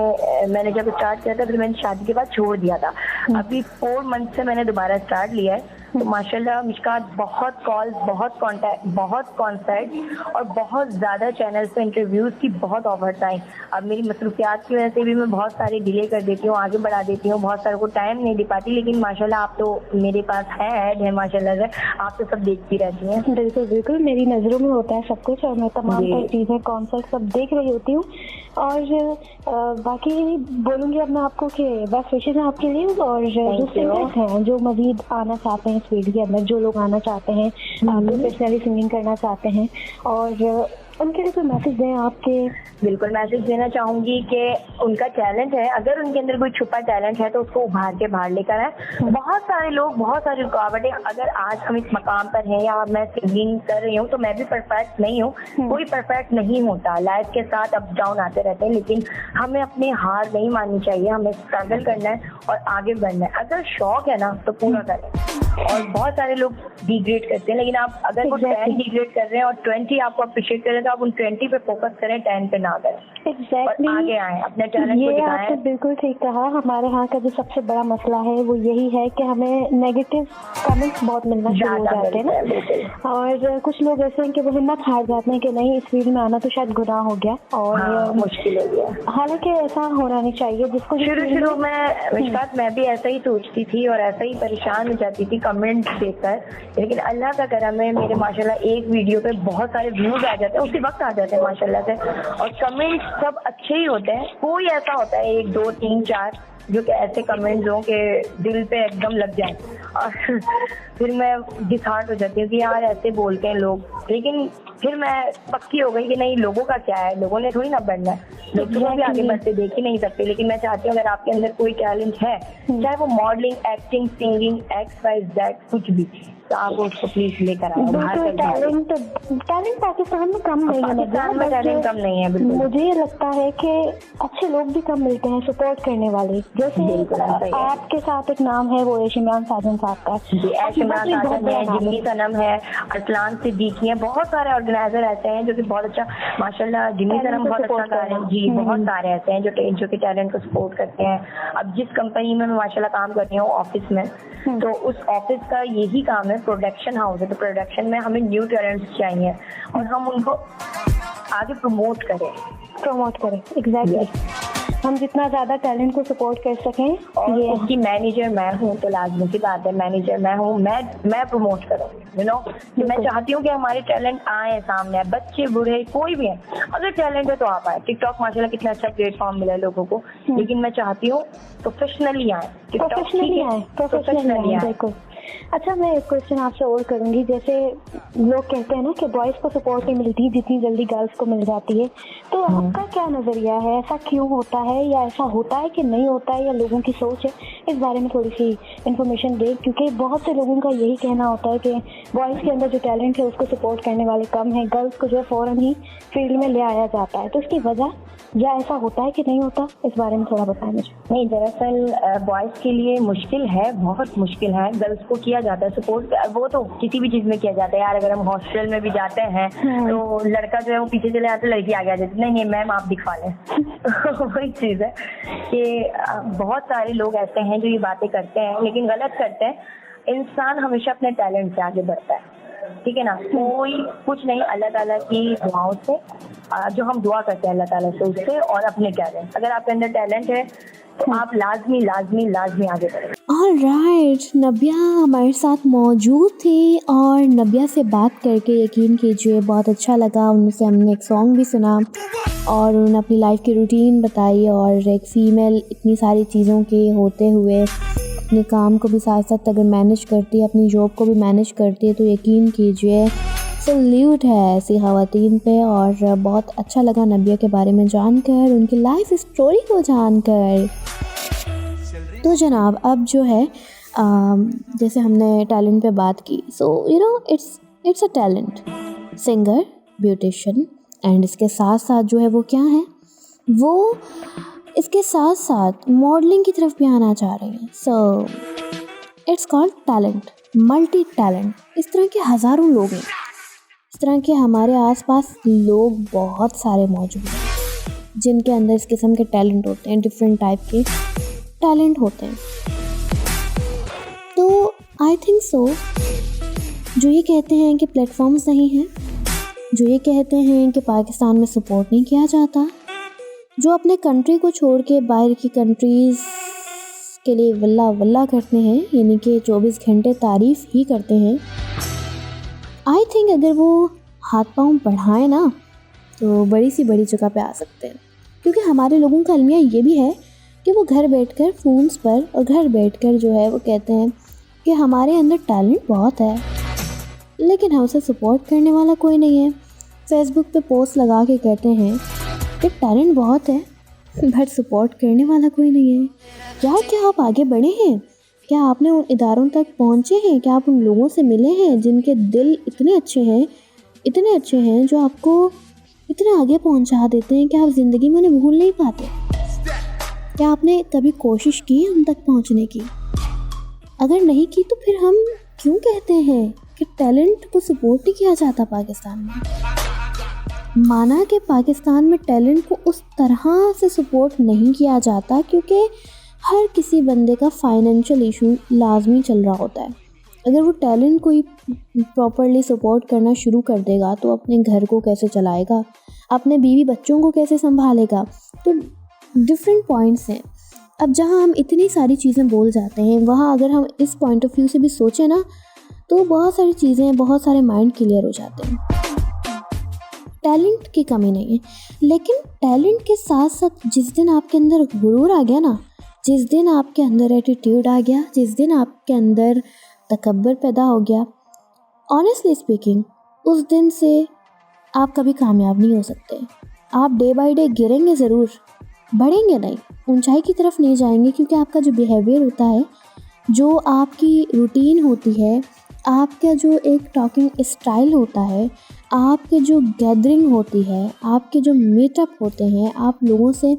मैंने जब स्टार्ट किया था फिर मैंने शादी के बाद छोड़ दिया था, अभी 4 मंथ से मैंने दोबारा स्टार्ट लिया है। तो माशाल्लाह मुझका बहुत कॉल्स, बहुत कॉन्टैक्ट, बहुत कॉन्सर्ट और बहुत ज़्यादा चैनल्स पे इंटरव्यूज़ की बहुत ऑफर्स आई। अब मेरी मसरूफियात की वजह से भी मैं बहुत सारे डिले कर देती हूँ, आगे बढ़ा देती हूँ, बहुत सारे को टाइम नहीं दे पाती, लेकिन माशाल्लाह आप तो मेरे पास है ऐड है माशाल्लाह से, आप तो सब देखती रहती हैं। बिल्कुल, मेरी नज़रों में होता है सब कुछ, और मैं तमाम चीज़ें कॉन्सर्ट सब देख रही होती हूँ। और बाकी बोलूँगी अब मैं आपको कि बेस्ट विशेज़ हैं आपके लिए, और जो सिंगर्स हैं जो मज़ीद आना चाहते हैं इस फील्ड के अंदर, जो लोग आना चाहते हैं, प्रोफेशनली सिंगिंग करना चाहते हैं, और उनके लिए कोई मैसेज दें आपके? बिल्कुल मैसेज देना चाहूंगी कि उनका टैलेंट है, अगर उनके अंदर कोई छुपा टैलेंट है तो उसको उभार के बाहर लेकर आए। बहुत सारे लोग, बहुत सारी रुकावटें, अगर आज हम इस मकाम पर हैं या मैं सिंगिंग कर रही हूँ तो मैं भी परफेक्ट नहीं हूँ, कोई परफेक्ट नहीं होता, लाइफ के साथ अप डाउन आते रहते हैं, लेकिन हमें अपनी हार नहीं माननी चाहिए, हमें स्ट्रगल करना है और आगे बढ़ना है। अगर शौक है ना तो पूरा करें। और बहुत सारे लोग डिग्रेड करते हैं, लेकिन आप अगर वो 10 डिग्रेड कर रहे हैं और 20 आपको अप्रिशिएट कर रहे हैं तो आप उन 20 पे फोकस करें, 10 पे ना करें। एग्जैक्टली, आगे आए, अपने टैलेंट को ये दिखाएं। आपने बिल्कुल ठीक कहा। हमारे यहाँ का जो सबसे बड़ा मसला है वो यही है कि हमें नेगेटिव कमेंट्स बहुत मिलना शुरू हो जाते हैं ना, और कुछ लोग ऐसे हैं कि वो हिम्मत हार जाते हैं कि नहीं, इस फील्ड में आना तो शायद गुनाह हो गया और मुश्किल हो गया। हालांकि ऐसा होना नहीं चाहिए। जिसको शुरू में विश्वास मैं भी ऐसा ही सोचती थी और ऐसा ही परेशान हो जाती थी कमेंट देखकर, लेकिन अल्लाह का करम है, मेरे माशाल्लाह एक वीडियो पे बहुत सारे व्यूज आ जाते हैं, उसी वक्त आ जाते हैं माशाल्लाह से, और कमेंट सब अच्छे ही होते हैं। कोई ऐसा होता है 1 2 3 4 जो कि ऐसे कमेंट्स हों कि दिल पे एकदम लग जाए, और फिर मैं डिसहार्ट हो जाती हूँ कि यार ऐसे बोलते हैं लोग। लेकिन फिर मैं पक्की हो गई कि नहीं, लोगों का क्या है, लोगों ने थोड़ी ना बढ़ना है, लोग तो भी आगे बढ़ते देख ही नहीं सकते। लेकिन मैं चाहती हूँ अगर आपके अंदर कोई टैलेंट है, चाहे वो मॉडलिंग, एक्टिंग, सिंगिंग, XYZ कुछ भी, तो आप उसको प्लीज लेकर आओ। टैलेंट पाकिस्तान में कम नहीं है, पाकिस्तान में टैलेंट कम नहीं है। बिल्कुल मुझे ये लगता है कि अच्छे लोग भी कम मिलते हैं सपोर्ट करने वाले। जैसे आपके साथ एक नाम है, वो इमरान साजन साहब का। इमरान साजन है, जिम्मी सनम है, अरसलान सिद्दीकी है, बहुत सारे ऑर्गेनाइजर ऐसे हैं जो कि बहुत अच्छा, माशाल्लाह जिम्मी सनम बहुत अच्छा गा रहे हैं जी। बहुत सारे ऐसे हैं जो कि टैलेंट को सपोर्ट करते हैं। अब जिस कंपनी में मैं माशाल्लाह काम कर रही हूँ ऑफिस में, तो उस ऑफिस का यही काम है, प्रोडक्शन हाउस है, तो प्रोडक्शन में हमें न्यू टैलेंट्स चाहिए और हम उनको आगे प्रमोट करें। एग्जैक्टली, हम जितना ज्यादा टैलेंट को सपोर्ट कर सकें। और ये उसकी मैनेजर मैं हूँ तो लाजमी सी बात है, मैनेजर मैं हूँ, मैं प्रमोट करूँ, तो मैं चाहती हूँ कि हमारे टैलेंट आए सामने, बच्चे बूढ़े कोई भी है, अगर टैलेंट है तो आप आए। टिकटॉक माशाल्लाह कितना अच्छा प्लेटफॉर्म मिला है लोगों को, लेकिन मैं चाहती हूँ प्रोफेशनली आए, प्रोफेशनली आए। बिल्कुल। अच्छा, मैं एक क्वेश्चन आपसे और करूंगी। जैसे लोग कहते हैं ना कि बॉयज को सपोर्ट नहीं मिलती जितनी जल्दी गर्ल्स को मिल जाती है, तो आपका क्या नजरिया है? ऐसा क्यों होता है, या ऐसा होता है कि नहीं होता है, या लोगों की सोच है? इस बारे में थोड़ी सी इन्फॉर्मेशन दे, क्योंकि बहुत से लोगों का यही कहना होता है कि बॉयज के अंदर जो टैलेंट है उसको सपोर्ट करने वाले कम है, गर्ल्स को जो है फौरन ही फील्ड में ले आया जाता है। तो इसकी वजह, या ऐसा होता है कि नहीं होता, इस बारे में थोड़ा बताएं मुझे। नहीं, दरअसल बॉयज के लिए मुश्किल है, बहुत मुश्किल है। गर्ल्स को किया जाता है सपोर्ट, वो तो किसी भी चीज में किया जाता है यार। अगर हम हॉस्टल में भी जाते हैं तो लड़का जो है वो पीछे चले जाता है, लड़की आगे आ जाती है, नहीं मैम आप दिखवा लें। वही चीज है कि बहुत सारे लोग ऐसे हैं जो ये बातें करते हैं, लेकिन गलत करते हैं। इंसान हमेशा अपने टैलेंट से आगे बढ़ता है, ठीक है ना। कोई कुछ नहीं, अल्लाह ताला की दुआओं से, जो हम दुआ करते हैं अल्लाह ताला से, उससे, और अपने टैलेंट, अगर आपके अंदर टैलेंट है तो आप लाजमी आगे बढ़ें। ऑलराइट, नबिया हमारे साथ मौजूद थी और नबिया से बात करके यकीन कीजिए बहुत अच्छा लगा। उनसे हमने एक सॉन्ग भी सुना और उन्होंने अपनी लाइफ की रूटीन बताई, और एक फ़ीमेल इतनी सारी चीज़ों के होते हुए अपने काम को भी साथ साथ अगर मैनेज करती है, अपनी जॉब को भी मैनेज करती है, तो यकीन कीजिए सल्यूट है ऐसी ख़वातीन पे। और बहुत अच्छा लगा नबिया के बारे में जानकर, उनकी लाइफ स्टोरी को जानकर। तो जनाब, अब जो है जैसे हमने टैलेंट पे बात की, so you know it's a talent, singer, beautician, and इसके साथ साथ जो है वो क्या है, वो इसके साथ साथ मॉडलिंग की तरफ भी आना चाह रही हैं। So it's called talent, multi talent. इस तरह के हज़ारों लोग हैं, इस तरह के हमारे आसपास लोग बहुत सारे मौजूद हैं जिनके अंदर इस किस्म के टैलेंट होते हैं, डिफरेंट टाइप के टैलेंट होते हैं। तो आई थिंक सो, जो ये कहते हैं कि प्लेटफॉर्म्स नहीं हैं, जो ये कहते हैं कि पाकिस्तान में सपोर्ट नहीं किया जाता, जो अपने कंट्री को छोड़ के बाहर की कंट्रीज़ के लिए वल्ला वल्ला करते हैं, यानी कि 24 घंटे तारीफ़ ही करते हैं, आई थिंक अगर वो हाथ पांव बढ़ाएं ना तो बड़ी सी बड़ी जगह पे आ सकते हैं। क्योंकि हमारे लोगों का अलमिया ये भी है कि वो घर बैठकर फ़ोन्स पर और घर बैठकर जो है वो कहते हैं कि हमारे अंदर टैलेंट बहुत है, लेकिन हमसे सपोर्ट करने वाला कोई नहीं है। फेसबुक पे पोस्ट लगा के कहते हैं कि टैलेंट बहुत है बट सपोर्ट करने वाला कोई नहीं है। यार क्या आप आगे बढ़े हैं? क्या आपने उन इदारों तक पहुँचे हैं? क्या आप उन लोगों से मिले हैं जिनके दिल इतने अच्छे हैं जो आपको इतना आगे पहुँचा देते हैं कि आप ज़िंदगी में उन्हें भूल नहीं पाते? क्या आपने कभी कोशिश की उन तक पहुँचने की? अगर नहीं की तो फिर हम क्यों कहते हैं कि टैलेंट को सपोर्ट नहीं किया जाता पाकिस्तान में? माना कि पाकिस्तान में टैलेंट को उस तरह से सपोर्ट नहीं किया जाता क्योंकि हर किसी बंदे का फाइनेंशियल इशू लाजमी चल रहा होता है। अगर वो टैलेंट को ही प्रॉपरली सपोर्ट करना शुरू कर देगा तो अपने घर को कैसे चलाएगा, अपने बीवी बच्चों को कैसे संभालेगा? तो डिफरेंट पॉइंट्स हैं। अब जहाँ हम इतनी सारी चीज़ें बोल जाते हैं वहाँ अगर हम इस पॉइंट ऑफ व्यू से भी सोचें ना तो बहुत सारी चीज़ें, बहुत सारे माइंड क्लियर हो जाते हैं। टैलेंट की कमी नहीं है, लेकिन टैलेंट के साथ साथ जिस दिन आपके अंदर गुरूर आ गया ना, जिस दिन आपके अंदर एटीट्यूड आ गया, जिस दिन आपके अंदर तकब्बर पैदा हो गया, ऑनेस्टली स्पीकिंग उस दिन से आप कभी कामयाब नहीं हो सकते। आप डे बाय डे गिरेंगे ज़रूर, बढ़ेंगे नहीं, ऊंचाई की तरफ नहीं जाएंगे, क्योंकि आपका जो बिहेवियर होता है, जो आपकी रूटीन होती है, आपका जो एक टॉकिंग स्टाइल होता है, आपके जो गैदरिंग होती है, आपके जो मीटअप होते हैं, आप लोगों से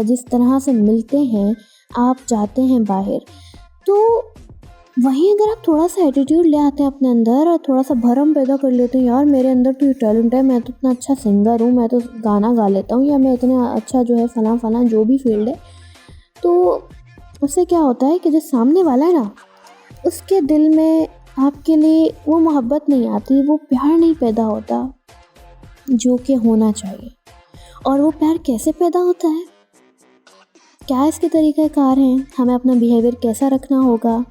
जिस तरह से मिलते हैं, आप जाते हैं बाहर, तो वहीं अगर आप थोड़ा सा एटीट्यूड ले आते हैं अपने अंदर और थोड़ा सा भरम पैदा कर लेते हैं, यार मेरे अंदर तो ये टैलेंट है, मैं तो इतना अच्छा सिंगर हूँ, मैं तो गाना गा लेता हूँ, या मैं इतना अच्छा जो है फलां जो भी फील्ड है, तो उससे क्या होता है कि जो सामने वाला है ना, उसके दिल में आपके लिए वो मोहब्बत नहीं आती, वो प्यार नहीं पैदा होता जो कि होना चाहिए। और वो प्यार कैसे पैदा होता है, क्या इसके तरीक़ाकार हैं, हमें अपना बिहेवियर कैसा रखना होगा,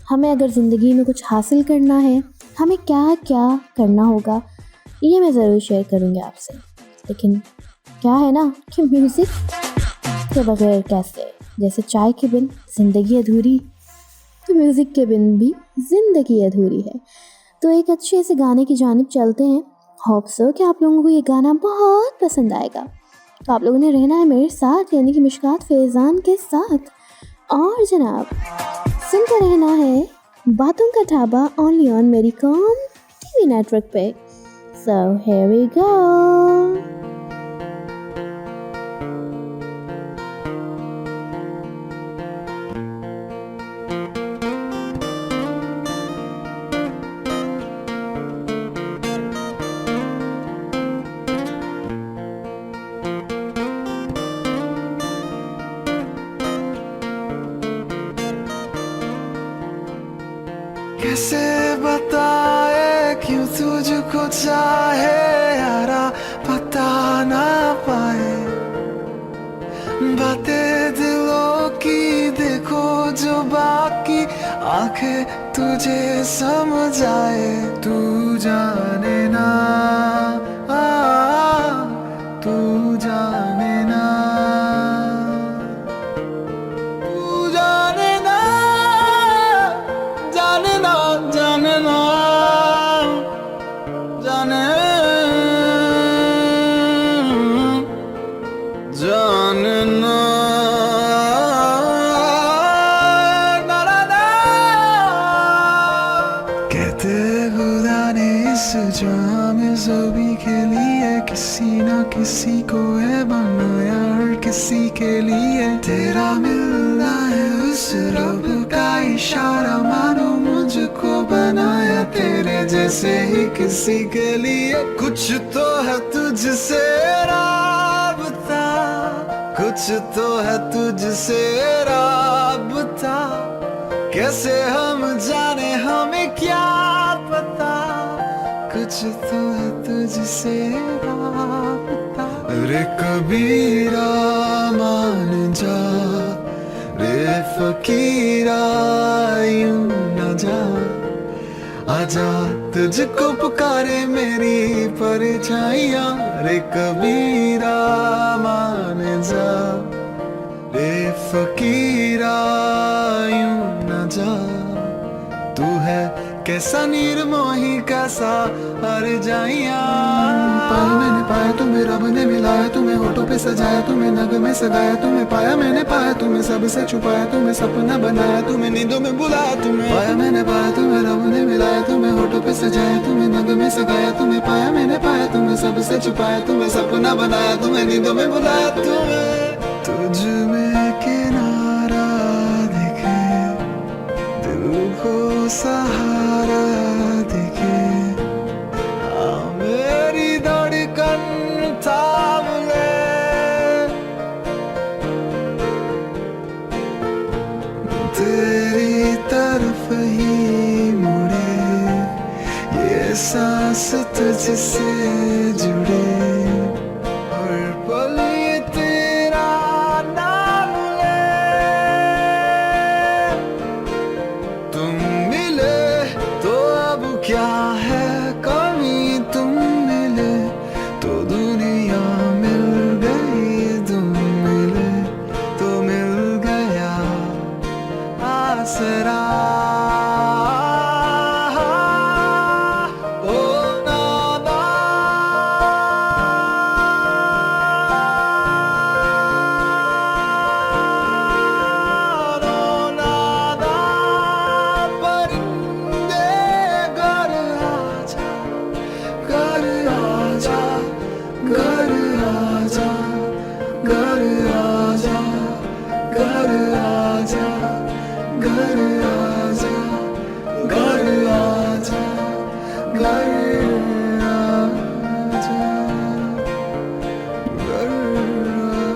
हमें अगर ज़िंदगी में कुछ हासिल करना है, हमें क्या क्या करना होगा, ये मैं ज़रूर शेयर करूँगी आपसे। लेकिन क्या है ना कि म्यूज़िक के बगैर कैसे, जैसे चाय के बिन ज़िंदगी अधूरी, तो म्यूज़िक के बिन भी ज़िंदगी अधूरी है। तो एक अच्छे से गाने की जानिब चलते हैं। होप सो कि आप लोगों को ये गाना बहुत पसंद आएगा। तो आप लोगों ने रहना है मेरे साथ, यानी कि मिशकात फैज़ान के साथ। और जनाब सुनते रहना है बातों का ढाबा ओनली ऑन मेरी कॉम टीवी नेटवर्क पे। So here we go. कैसे बताए क्यों तुझको चाहे यारा, पता ना पाए बातें दिलों की, देखो जो बाकी आंखें तुझे समझ आए। तू जाने ना, तू जाने ना, तू जाने ना, जाने ना, जाने ना, जाने जानना, ना ना ना। कहते खुदा ने इस जहां में सभी के लिए किसी ना किसी को है बनाया, हर किसी के लिए तेरा मिलना है उस रब का इशारा, मानो मुझको बनाया तेरे जैसे ही किसी के लिए। कुछ तो है तुझसे राबता, कुछ तो है तुझसे राबता, कैसे हम जाने हमें क्या पता, कुछ तो है तुझसे राबता। रे कबीरा मान जा, रे फकीरा यूं न जा, आजा तुझको पुकारे मेरी परछाइयाँ। रे कबीरा मान जा, रे फकीरा यूं न जा, तू है कैसा नीर मोही कैसा हर जाइया। पाया मैंने पाया तुम्हें रब ने मिलाया, तुम्हें होठों पे सजाया, तुम्हें नग में सगाया, तुम्हें पाया मैंने पाया, तुम्हें सबसे छुपाया, तुम्हें सपना बनाया, तुम्हें नींदों में बुलाया, तुम्हें पाया मैंने पाया, तुम्हें रब ने मिलाया, तुम्हें होठों पे सजाया, तुम्हें नग में सगाया, तुम्हें पाया मैंने पाया, तुम्हें सबसे छुपाया, तुम्हें सपना बनाया, तुम्हें नींदों में बुलाया, तुम्हें तुझ में किनारा दिखे, दिल को सहारा दिखे, मेरी धड़कन थाम ले, तेरी तरफ ही मुड़े, ये सांस तुझसे जुड़े, हर पल ये तेरा नाम ले, तुम मिले तो अब क्या है कमी, तुम मिले तो दुनिया मिल गई, तुम मिले तो मिल गया आसरा। ओ नादा ओ नादा, परिंदे घर आजा, घर आजा, घर आजा, घर आजा, घर आजा, घर आजा, घर आजा, घर आजा।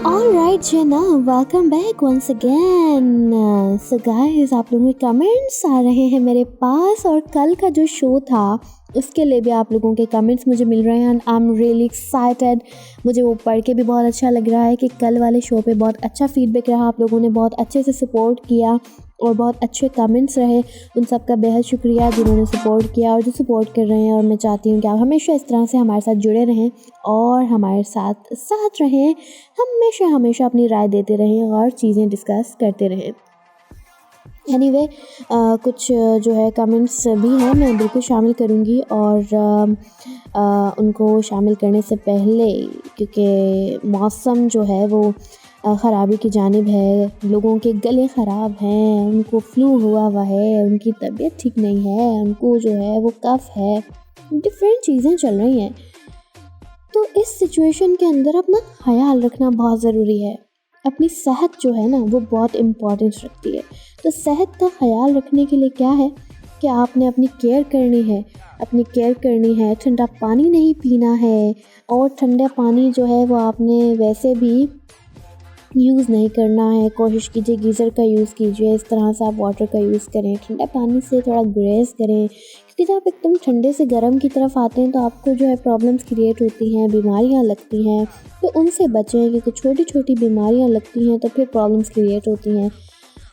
Alright Jenna, welcome back once again. So guys, आप लोगों के कमेंट्स आ रहे हैं मेरे पास, और कल का जो शो था उसके लिए भी आप लोगों के कमेंट्स मुझे मिल रहे हैं। I am really excited. मुझे वो पढ़ के भी बहुत अच्छा लग रहा है कि कल वाले शो पे बहुत अच्छा फीडबैक रहा, आप लोगों ने बहुत अच्छे से सपोर्ट किया और बहुत अच्छे कमेंट्स रहे। उन सब का बेहद शुक्रिया जिन्होंने सपोर्ट किया और जो सपोर्ट कर रहे हैं, और मैं चाहती हूँ कि आप हमेशा इस तरह से हमारे साथ जुड़े रहें और हमारे साथ साथ रहें, हमेशा अपनी राय देते रहें और चीज़ें डिस्कस करते रहें। एनीवे कुछ जो है कमेंट्स भी हैं, मैं बिल्कुल शामिल करूँगी, और उनको शामिल करने से पहले, क्योंकि मौसम जो है वो ख़राबी की जानिब है, लोगों के गले ख़राब हैं, उनको फ्लू हुआ है, उनकी तबीयत ठीक नहीं है, उनको जो है वो कफ है, डिफरेंट चीज़ें चल रही हैं। तो इस सिचुएशन के अंदर अपना ख्याल रखना बहुत ज़रूरी है। अपनी सेहत जो है ना वो बहुत इम्पॉर्टेंस रखती है। तो सेहत का ख्याल रखने के लिए क्या है कि आपने अपनी केयर करनी है, ठंडा पानी नहीं पीना है, और ठंडा पानी जो है वो आपने वैसे भी यूज़ नहीं करना है। कोशिश कीजिए गीज़र का यूज़ कीजिए, इस तरह से आप वाटर का यूज़ करें, ठंडा पानी से थोड़ा ग्रेस करें, क्योंकि जब आप एकदम ठंडे से गर्म की तरफ आते हैं तो आपको जो है प्रॉब्लम्स क्रिएट होती हैं, बीमारियां लगती हैं, तो उनसे बचें, क्योंकि छोटी छोटी बीमारियां लगती हैं तो फिर प्रॉब्लम्स क्रिएट होती हैं।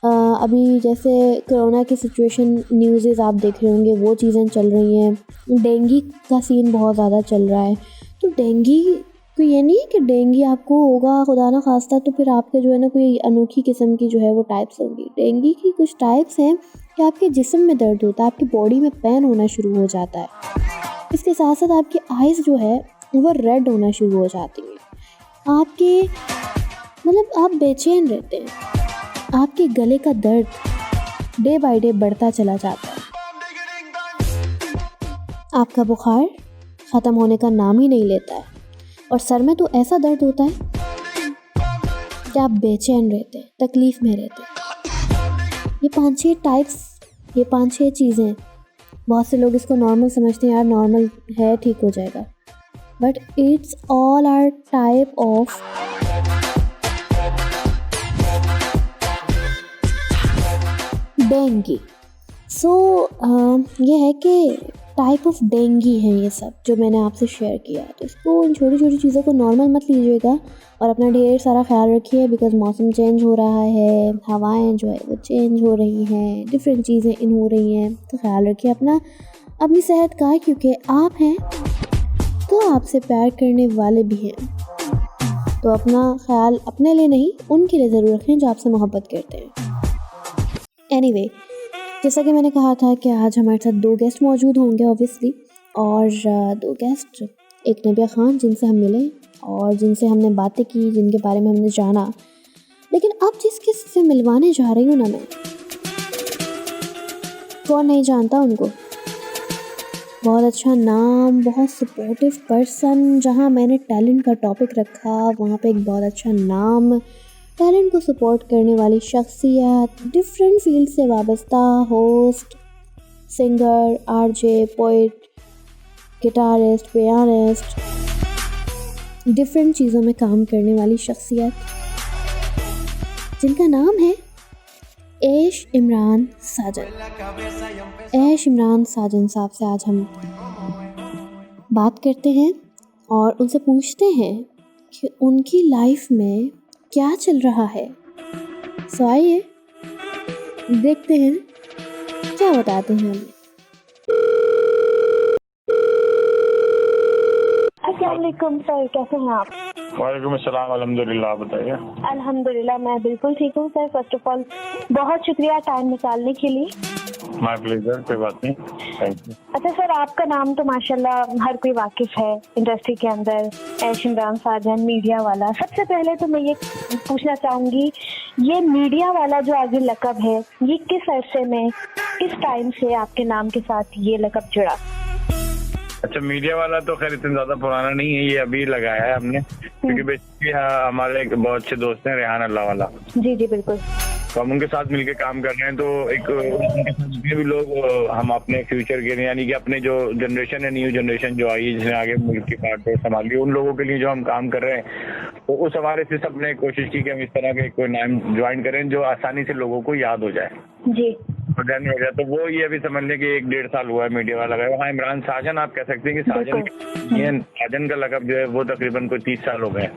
अभी जैसे कोरोना की सिचुएशन न्यूज़ आप देख रहे होंगे, वो चीज़ें चल रही हैं, डेंगू का सीन बहुत ज़्यादा चल रहा है। तो डेंगू तो ये नहीं है कि डेंगू आपको होगा खुदा ना खास्ता तो फिर आपके जो है ना कोई अनोखी किस्म की जो है वो टाइप्स होंगी। डेंगू की कुछ टाइप्स हैं कि आपके जिस्म में दर्द होता है, आपकी बॉडी में पेन होना शुरू हो जाता है, इसके साथ साथ आपकी आइज़ जो है वो रेड होना शुरू हो जाती हैं, आपके मतलब आप बेचैन रहते हैं, आपके गले का दर्द डे बाय डे बढ़ता चला जाता है, आपका बुखार ख़त्म होने का नाम ही नहीं लेता है, और सर में तो ऐसा दर्द होता है कि आप बेचैन रहते हैं, तकलीफ़ में रहते हैं। ये 5-6 टाइप्स, ये 5-6 चीज़ें, बहुत से लोग इसको नॉर्मल समझते हैं, यार नॉर्मल है ठीक हो जाएगा, but it's all are type of dengue. So ये है कि टाइप ऑफ डेंगू है ये सब जो मैंने आपसे शेयर किया। तो इसको इन छोटी छोटी चीज़ों को नॉर्मल मत लीजिएगा और अपना ढेर सारा ख्याल रखिए, बिकॉज़ मौसम चेंज हो रहा है, हवाएं जो है वो चेंज हो रही हैं, डिफरेंट चीज़ें इन हो रही हैं, तो ख्याल रखिए अपनी सेहत का, क्योंकि आप हैं तो आपसे प्यार करने वाले भी हैं। तो अपना ख्याल अपने लिए नहीं, उनके लिए ज़रूर रखें जो आपसे मोहब्बत करते हैं। एनीवे, जैसा कि मैंने कहा था कि आज हमारे साथ 2 गेस्ट मौजूद होंगे ऑब्वियसली, और 2 गेस्ट, एक नबिया ख़ान जिनसे हम मिले और जिनसे हमने बातें की, जिनके बारे में हमने जाना। लेकिन अब जिस किसी से मिलवाने जा रही हूँ ना मैं, कौन नहीं जानता उनको। बहुत अच्छा नाम, बहुत सपोर्टिव पर्सन। जहाँ मैंने टैलेंट का टॉपिक रखा वहाँ पे एक बहुत अच्छा नाम, टैलेंट को सपोर्ट करने वाली शख्सियत, डिफरेंट फील्ड से वाबस्ता, host, singer, RJ, poet, guitarist, pianist, different चीज़ों में काम करने वाली शख्सियत, जिनका नाम है ऐश इमरान साजन। ऐश इमरान साजन साहब से आज हम बात करते हैं और उनसे पूछते हैं कि उनकी लाइफ में क्या चल रहा है। सो आइए देखते हैं क्या बताते हैं हमें। अस्सलामुअलैकुम सर, कैसे हैं आप? वालेकुम अस्सलाम, अल्हम्दुलिल्लाह। आप बताइए। अल्हम्दुलिल्लाह मैं बिल्कुल ठीक हूँ सर। फर्स्ट ऑफ ऑल बहुत शुक्रिया टाइम निकालने के लिए। माय प्लेजर, कोई बात नहीं, थैंक यू। अच्छा सर, आपका नाम तो माशाल्लाह हर कोई वाकिफ है इंडस्ट्री के अंदर, ऐश इमरान साजन, मीडिया वाला। सबसे पहले तो मैं ये पूछना चाहूँगी, ये मीडिया वाला जो आगे लक़ब है, ये किस अरसे में, किस टाइम से आपके नाम के साथ ये लक़ब जुड़ा? अच्छा, मीडिया वाला तो खैर इतना ज्यादा पुराना नहीं है, ये अभी लगाया है हमने, क्योंकि बेसिकली हमारे एक बहुत अच्छे दोस्त हैं रेहान अल्लाह वाला। जी जी बिल्कुल। तो हम उनके साथ मिलके काम कर रहे हैं। तो एक उनके साथ जितने भी लोग हम अपने फ्यूचर के लिए, यानी कि अपने जो जनरेशन है, न्यू जनरेशन जो आई है, जिसने आगे मुल्क की पार्ट संभाली, उन लोगों के लिए जो हम काम कर रहे हैं, तो उस हवाले से सबने कोशिश की कि हम इस तरह के कोई नाम ज्वाइन करें जो आसानी से लोगों को याद हो जाए। जी हो गया। तो वो ये अभी समझ लें कि 1-1.5 साल हुआ है मीडिया वाला लगा। वहाँ इमरान साजन आप कह सकते हैं कि साजन का लक़ब जो है वो तकरीबन कोई 30 साल हो गए।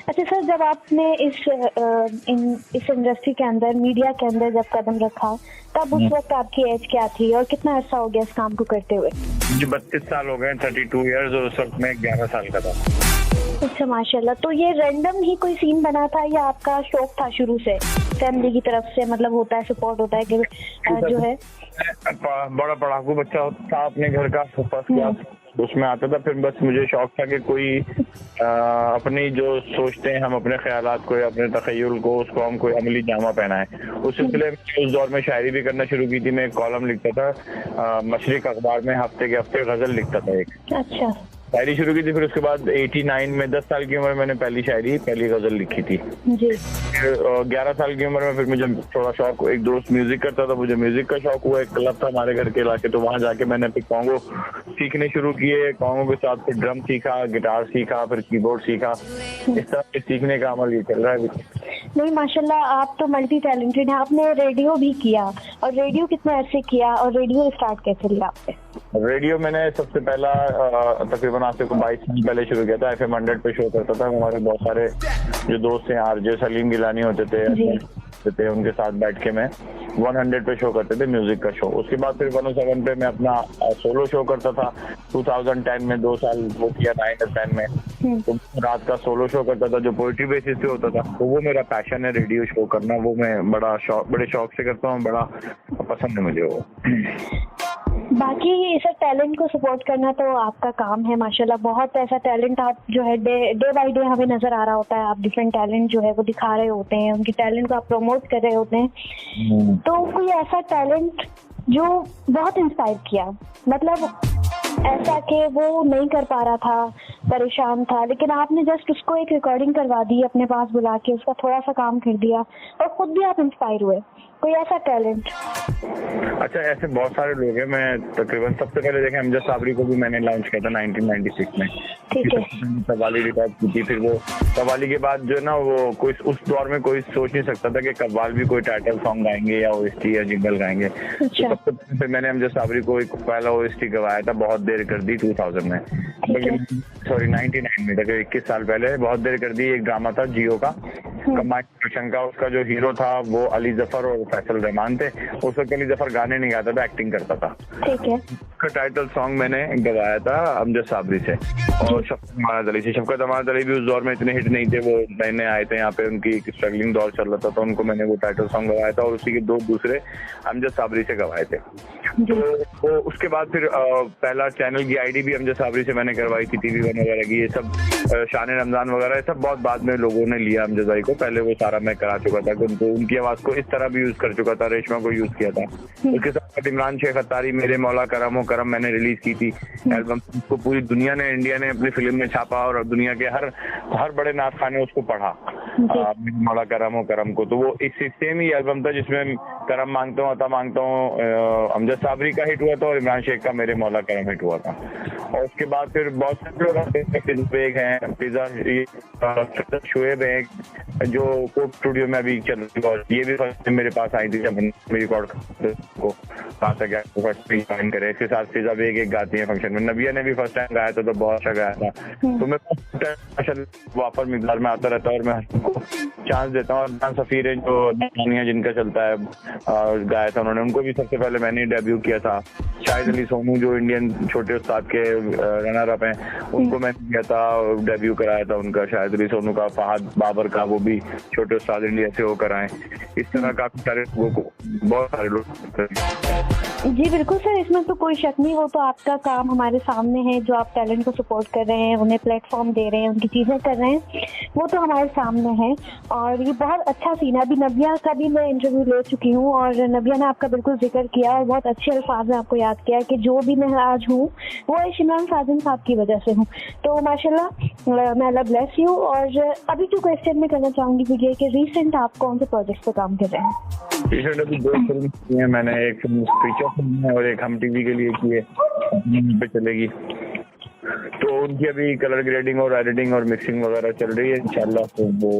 अच्छा सर, जब आपने इस इंडस्ट्री के अंदर, मीडिया के अंदर जब कदम रखा, तब उस वक्त आपकी एज क्या थी और कितना अर्सा हो गया इस काम को करते हुए? जी 32 साल हो गए, 32 ईयर्स, और उस वक्त मैं 11 साल का था। अच्छा माशाल्लाह। तो ये रैंडम ही कोई सीन बना था या आपका शौक था शुरू से, फैमिली की तरफ से, मतलब होता है सपोर्ट होता है कि जो है? बड़ा पढ़ाकू बच्चा था अपने घर का, फर्स्ट क्लास उसमें आता था। फिर बस मुझे शौक था कि कोई अपनी जो सोचते हैं हम, अपने ख्यालात को, अपने तखय्युल को, उसको हम कोई अमली जामा पहनाएं। उस सिलसिले में उस दौर में शायरी भी करना शुरू की थी। मैं एक कॉलम लिखता था मशरिक अखबार में, हफ्ते के हफ्ते गजल लिखता था एक। अच्छा, शायरी शुरू की थी। फिर उसके बाद 89 में 10 साल की उम्र में मैंने पहली गजल लिखी थी। जी। फिर 11 साल की उम्र में फिर मुझे थोड़ा शौक, एक दोस्त म्यूजिक करता था, मुझे म्यूजिक का शौक हुआ। एक क्लब था हमारे घर के इलाके, तो वहाँ जाके मैंने फिर कॉन्गो सीखने शुरू किए। कॉन्गो के साथ फिर ड्रम सीखा, गिटार सीखा, फिर कीबोर्ड सीखा। इस तरह से सीखने का अमल ये चल रहा है अभी। नहीं माशाल्लाह, आप तो मल्टी टैलेंटेड हैं। आपने रेडियो भी किया, और रेडियो कितने अरसे किया और रेडियो स्टार्ट कैसे लिया आपने? रेडियो मैंने सबसे पहला तकरीबन आज से 22 साल पहले शुरू किया था। FM 100 पे शो करता था। हमारे बहुत सारे जो दोस्त हैं, आरजे सलीम गिलानी होते थे, उनके साथ बैठ के मैं 100 पे शो करते थे, म्यूजिक का शो। उसके बाद फिर 107 पे मैं अपना सोलो शो करता था। 2010 में 2 साल वो किया, 9 और 10 में तो रात का सोलो शो करता था जो पोइट्री बेसिस पे होता था। तो वो मेरा पैशन है, रेडियो शो करना। वो मैं बड़े शौक से करता हूँ, बड़ा पसंद है मुझे वो। बाकी सर, टैलेंट को सपोर्ट करना तो आपका काम है माशाल्लाह। बहुत ऐसा टैलेंट आप जो है डे बाय डे हमें नजर आ रहा होता है। आप डिफरेंट टैलेंट जो है वो दिखा रहे होते हैं, उनकी टैलेंट को आप प्रमोट कर रहे होते हैं। तो कोई ऐसा टैलेंट जो बहुत इंस्पायर किया, मतलब ऐसा कि वो नहीं कर पा रहा था, परेशान था, लेकिन आपने जस्ट उसको एक रिकॉर्डिंग करवा दी, अपने पास बुला के उसका थोड़ा सा काम कर दिया और खुद भी आप इंस्पायर हुए? कोई ऐसा टैलेंट? अच्छा, ऐसे बहुत सारे लोग हैं। मैं तकरीबन सबसे पहले देखें अमजद साबरी को भी मैंने लॉन्च किया था 1996 में। ठीक है। कव्वाली रिकॉर्ड की थी। फिर वो कव्वाली के बाद जो है ना, वो कोई उस दौर में कोई सोच नहीं सकता था कि कव्वाल भी कोई टाइटल सॉन्ग गाएंगे या OST या जिंगल गाएंगे। अच्छा। तो सबसे पहले फिर मैंने अमजद साबरी को एक पहला OST गवाया था, बहुत देर कर दी 2000 में, सॉरी 99 में, 21 साल पहले बहुत देर कर दी। एक ड्रामा था जियो का, कंबाइंड प्रोडक्शन का। उसका जो हीरो था वो अली जफर और फैसल रहमान थे। उस वक्त अली जफर गाने नहीं गाता था, एक्टिंग करता था। ठीक है। उसका टाइटल सॉन्ग मैंने गवाया था अमजद साबरी से और शफकत अमानत अली से। शफकत अमानत अली भी उस दौर में इतने हिट नहीं थे, वो नए नए आए थे यहाँ पे, उनकी एक स्ट्रगलिंग दौर चल रहा था, तो उनको मैंने वो टाइटल सॉन्ग गवाया था और उसी के दो दूसरे अमजद साबरी से गवाए थे। तो उसके बाद फिर पहला चैनल की आईडी भी अमजद साबरी से मैंने करवाई थी, TV 1 वगैरह की। ये सब शान रमजान वगैरह, ये सब बहुत बाद में लोगों ने लिया अमजद भाई को। पहले वो सारा मैं करा चुका था, उनको उनकी आवाज को इस तरह भी यूज कर चुका था, रेशमा को यूज किया था। उसके साथ इमरान शेख अत्तारी मेरे मौला करम करम मैंने रिलीज की थी एल्बम। उसको पूरी दुनिया ने, इंडिया ने अपनी फिल्म में छापा और दुनिया के हर बड़े नाथ खान ने उसको पढ़ा, मेरे मौला करम को। तो वो इस सेम ही एल्बम था जिसमें करम मांगता हूँ अता मांगता हूँ अमजद साबरी का हिट हुआ था और इमरान शेख का मेरे मौला करम हिट हुआ था। और उसके बाद फिर बहुत सारे लोग हैं, पिज़्ज़ा शुएब है जो कोक स्टूडियो में अभी चल रही है, और ये भी फर्स्ट मेरे पास आई थी जब मेरी रिकॉर्ड को कहा था क्या फर्स्ट ज्वाइन करे। इसके साथ फिजा बेग एक गाती है फंक्शन में। नबिया ने भी फर्स्ट टाइम गाया था तो बहुत अच्छा गाया था। तो मैं वापर मिकदार में आता रहता है और मैं चांस देता हूँ। और नान सफीर है जो दानिया जिनका चलता है गाया था उन्होंने, उनको भी सबसे पहले मैंने डेब्यू किया था। शाहिद अली सोनू जो इंडियन छोटे उस्ताद के रनर अप हैं, उनको मैंने किया था, डेब्यू कराया था उनका, शाहिद अली सोनू का, फहद बाबर का, वो भी छोटे उस्ताद इंडिया से होकर आए। इस तरह काफी सारे लोगों को, बहुत सारे लोग। जी बिल्कुल सर, इसमें तो कोई शक नहीं। वो तो आपका काम हमारे सामने है, जो आप टैलेंट को सपोर्ट कर रहे हैं, उन्हें प्लेटफॉर्म दे रहे हैं, उनकी चीज़ें कर रहे हैं, वो तो हमारे सामने है। और ये बहुत अच्छा सीन है। अभी नबिया का भी मैं इंटरव्यू ले चुकी हूँ और नबिया ने आपका बिल्कुल जिक्र किया और बहुत अच्छे अल्फाज में आपको याद किया कि जो भी मैं आज हूँ वो इमरान साजन साहब की वजह से हूँ। तो माशाल्लाह, मैं अल्लाह ब्लेस यू। और अभी जो क्वेश्चन मैं करना चाहूँगी वो ये कि रिसेंट आप कौन से प्रोजेक्ट पे काम कर रहे हैं? रिसेंट अभी 2 फिल्म की है मैंने, एक फीचर फिल्म है और एक हम TV के लिए की है, पे चलेगी। तो उनकी अभी कलर ग्रेडिंग और एडिटिंग और मिक्सिंग वगैरह चल रही है इंशाल्लाह। तो वो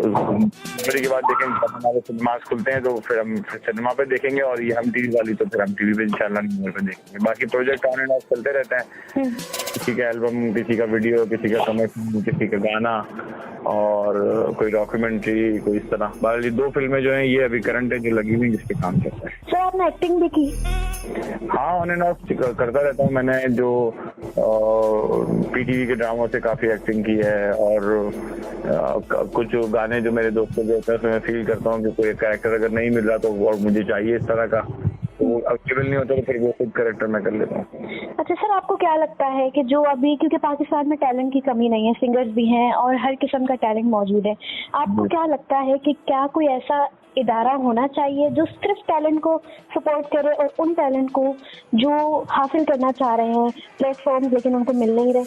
जनवरी के बाद देखेंगे, हमारे सिनेमास खुलते हैं तो फिर हम सिनेमा पे देखेंगे, और ये हम TV वाली तो फिर हम TV पे इंशाल्लाह नवंबर पे देखेंगे। बाकी प्रोजेक्ट ऑन एंड ऑफ चलते रहते हैं, किसी का एल्बम, किसी का वीडियो, किसी का कमर्शियल, किसी का गाना और कोई डॉक्यूमेंट्री, कोई इस तरह। बाकी 2 फिल्में जो हैं ये अभी करंट है जो लगी हुई, जिस पे काम करता है। सर आपने एक्टिंग भी की? हाँ, ऑन एंड ऑफ करता रहता हूँ। मैंने जो PTV के ड्रामों से काफी एक्टिंग की है और कुछ गाने जो मेरे दोस्तों के होते हैं तो मैं फील करता हूँ कि कोई कैरेक्टर अगर नहीं मिल रहा तो और मुझे चाहिए इस तरह का, तो अवेलेबल नहीं होता तो फिर वो खुद कैरेक्टर मैं कर लेता हूँ। अच्छा सर, आपको क्या लगता है कि जो अभी, क्योंकि पाकिस्तान में टैलेंट की कमी नहीं है, सिंगर्स भी हैं और हर किस्म का टैलेंट मौजूद है, आपको क्या लगता है कि क्या कोई ऐसा इदारा होना चाहिए जो सिर्फ टैलेंट को सपोर्ट करे और उन टैलेंट को जो हासिल करना चाह रहे हैं प्लेटफॉर्म लेकिन उनको मिल नहीं रहे?